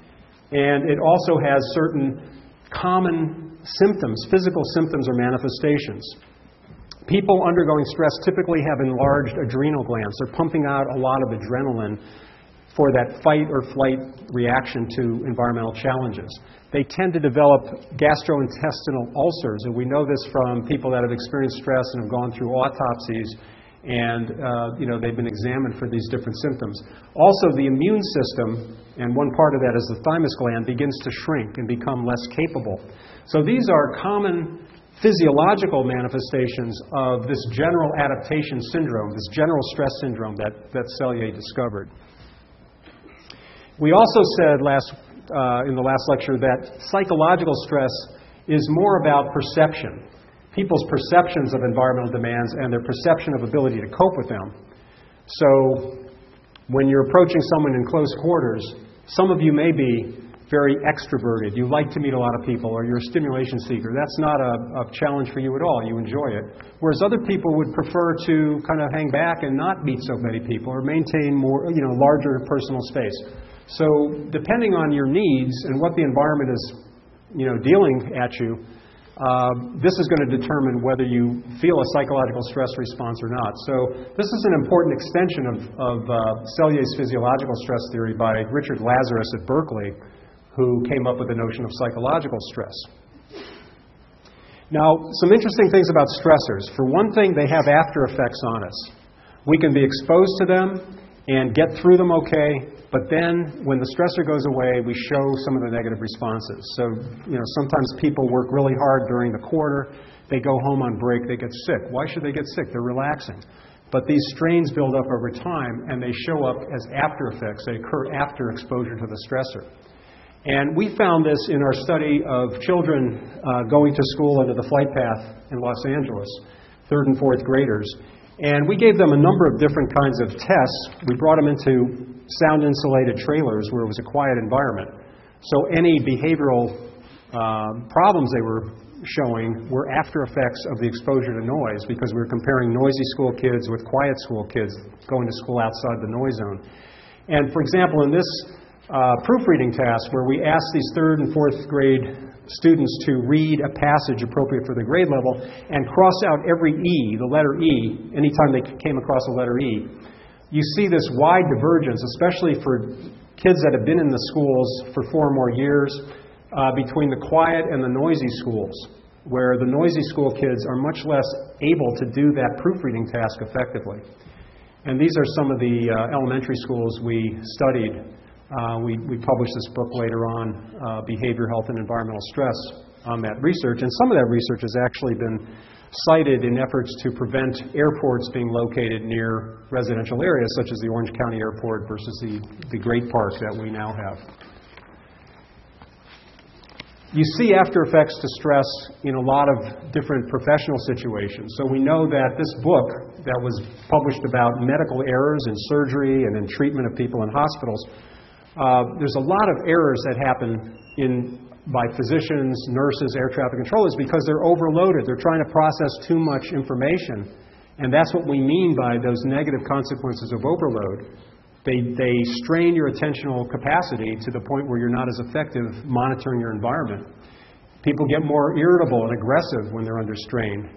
and it also has certain common symptoms, physical symptoms or manifestations. People undergoing stress typically have enlarged adrenal glands. They're pumping out a lot of adrenaline for that fight or flight reaction to environmental challenges. They tend to develop gastrointestinal ulcers, and we know this from people that have experienced stress and have gone through autopsies And, they've been examined for these different symptoms. Also, the immune system, and one part of that is the thymus gland, begins to shrink and become less capable. So these are common physiological manifestations of this general adaptation syndrome, this general stress syndrome that Selye discovered. We also said in the last lecture that psychological stress is more about perception. People's perceptions of environmental demands and their perception of ability to cope with them. So when you're approaching someone in close quarters, some of you may be very extroverted. You like to meet a lot of people, or you're a stimulation seeker. That's not a challenge for you at all. You enjoy it. Whereas other people would prefer to kind of hang back and not meet so many people, or maintain more, larger personal space. So depending on your needs and what the environment is, dealing at you, this is going to determine whether you feel a psychological stress response or not. So this is an important extension of Selye's physiological stress theory by Richard Lazarus at Berkeley, who came up with the notion of psychological stress. Now, some interesting things about stressors. For one thing, they have after effects on us. We can be exposed to them and get through them okay, but then when the stressor goes away, we show some of the negative responses. So, sometimes people work really hard during the quarter. They go home on break, they get sick. Why should they get sick? They're relaxing. But these strains build up over time, and they show up as after effects. They occur after exposure to the stressor. And we found this in our study of children going to school under the flight path in Los Angeles, 3rd and 4th graders. And we gave them a number of different kinds of tests. We brought them into sound-insulated trailers where it was a quiet environment. So any behavioral problems they were showing were after effects of the exposure to noise, because we were comparing noisy school kids with quiet school kids going to school outside the noise zone. And for example, in this proofreading task, where we asked these 3rd and 4th grade students to read a passage appropriate for the grade level and cross out every E, the letter E, anytime they came across a letter E, you see this wide divergence, especially for kids that have been in the schools for 4 or more years, between the quiet and the noisy schools, where the noisy school kids are much less able to do that proofreading task effectively. And these are some of the elementary schools we studied. We published this book later on, Behavior, Health, and Environmental Stress, on that research. And some of that research has actually been cited in efforts to prevent airports being located near residential areas, such as the Orange County Airport versus the Great Park that we now have. You see after effects to stress in a lot of different professional situations. So we know that this book that was published about medical errors in surgery and in treatment of people in hospitals, there's a lot of errors that happen by physicians, nurses, air traffic controllers, because they're overloaded. They're trying to process too much information. And that's what we mean by those negative consequences of overload. They strain your attentional capacity to the point where you're not as effective monitoring your environment. People get more irritable and aggressive when they're under strain.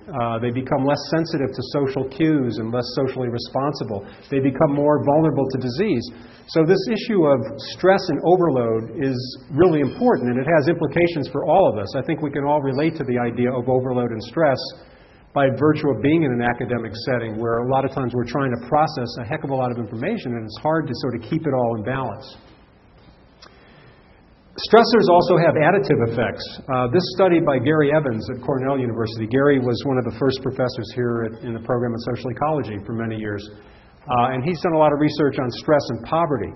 They become less sensitive to social cues and less socially responsible. They become more vulnerable to disease. So this issue of stress and overload is really important, and it has implications for all of us. I think we can all relate to the idea of overload and stress by virtue of being in an academic setting where a lot of times we're trying to process a heck of a lot of information, and it's hard to sort of keep it all in balance. Stressors also have additive effects. This study by Gary Evans at Cornell University. Gary was one of the first professors here in the program of social ecology for many years. And he's done a lot of research on stress and poverty.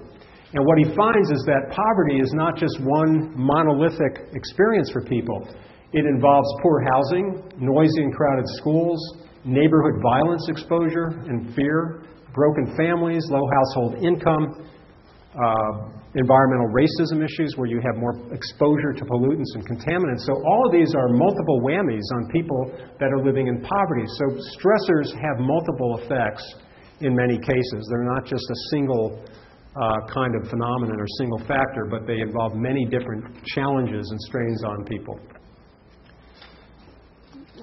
And what he finds is that poverty is not just one monolithic experience for people. It involves poor housing, noisy and crowded schools, neighborhood violence exposure and fear, broken families, low household income, environmental racism issues where you have more exposure to pollutants and contaminants. So all of these are multiple whammies on people that are living in poverty. So stressors have multiple effects in many cases. They're not just a single kind of phenomenon or single factor, but they involve many different challenges and strains on people.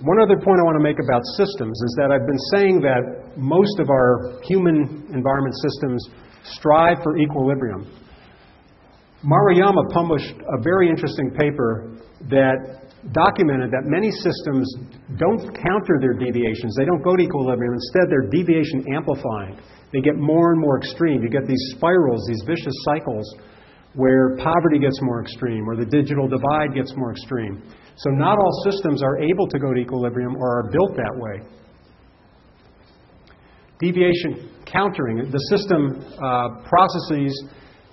One other point I want to make about systems is that I've been saying that most of our human environment systems strive for equilibrium. Maruyama published a very interesting paper that documented that many systems don't counter their deviations. They don't go to equilibrium. Instead, they're deviation amplifying. They get more and more extreme. You get these spirals, these vicious cycles where poverty gets more extreme or the digital divide gets more extreme. So not all systems are able to go to equilibrium or are built that way. Deviation countering. The system processes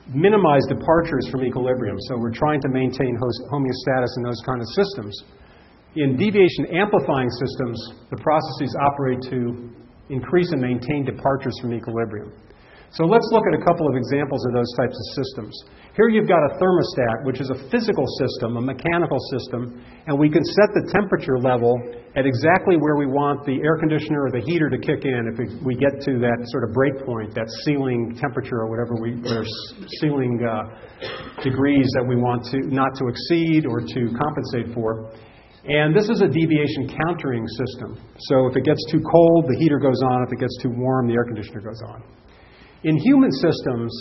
minimize departures from equilibrium. So we're trying to maintain homeostasis in those kind of systems. In deviation amplifying systems, the processes operate to increase and maintain departures from equilibrium. So let's look at a couple of examples of those types of systems. Here you've got a thermostat, which is a physical system, a mechanical system, and we can set the temperature level at exactly where we want the air conditioner or the heater to kick in if we get to that sort of break point, that ceiling temperature or whatever or ceiling degrees that we want to not to exceed or to compensate for. And this is a deviation countering system. So if it gets too cold, the heater goes on. If it gets too warm, the air conditioner goes on. In human systems,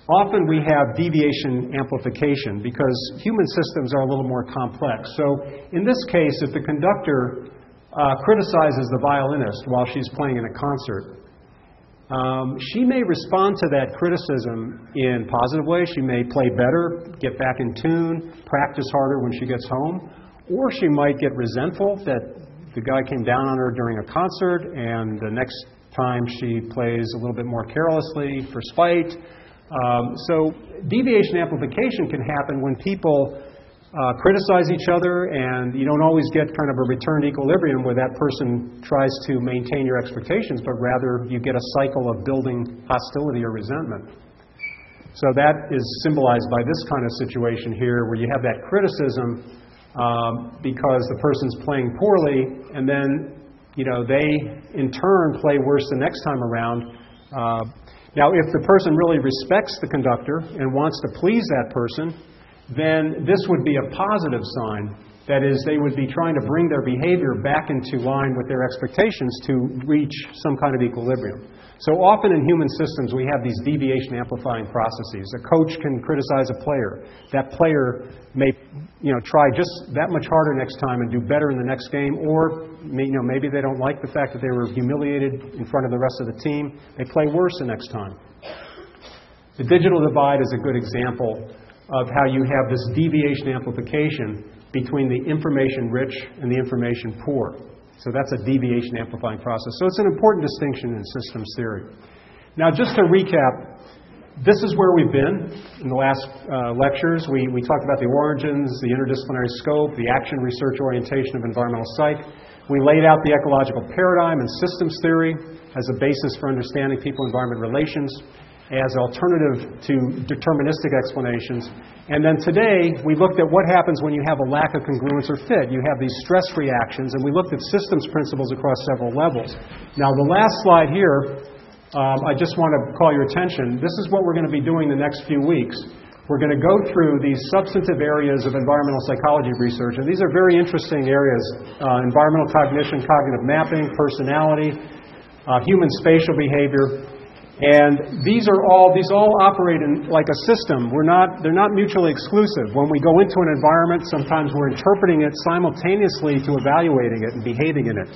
often we have deviation amplification because human systems are a little more complex. So in this case, if the conductor criticizes the violinist while she's playing in a concert, she may respond to that criticism in positive ways. She may play better, get back in tune, practice harder when she gets home. Or she might get resentful that the guy came down on her during a concert and the next time she plays a little bit more carelessly for spite. So deviation amplification can happen when people criticize each other and you don't always get kind of a return to equilibrium where that person tries to maintain your expectations, but rather you get a cycle of building hostility or resentment. So that is symbolized by this kind of situation here where you have that criticism because the person's playing poorly and then they in turn play worse the next time around. Now, if the person really respects the conductor and wants to please that person, then this would be a positive sign. That is, they would be trying to bring their behavior back into line with their expectations to reach some kind of equilibrium. So often in human systems, we have these deviation amplifying processes. A coach can criticize a player. That player may, try just that much harder next time and do better in the next game, or maybe they don't like the fact that they were humiliated in front of the rest of the team. They play worse the next time. The digital divide is a good example of how you have this deviation amplification between the information rich and the information poor. So that's a deviation amplifying process. So it's an important distinction in systems theory. Now, just to recap, this is where we've been in the last lectures. We talked about the origins, the interdisciplinary scope, the action research orientation of environmental psych. We laid out the ecological paradigm and systems theory as a basis for understanding people-environment relations, as alternative to deterministic explanations. And then today, we looked at what happens when you have a lack of congruence or fit. You have these stress reactions, and we looked at systems principles across several levels. Now, the last slide here, I just want to call your attention. This is what we're going to be doing the next few weeks. We're going to go through these substantive areas of environmental psychology research, and these are very interesting areas. Environmental cognition, cognitive mapping, personality, human spatial behavior. And these all operate in like a system. They're not mutually exclusive. When we go into an environment, sometimes we're interpreting it simultaneously to evaluating it and behaving in it.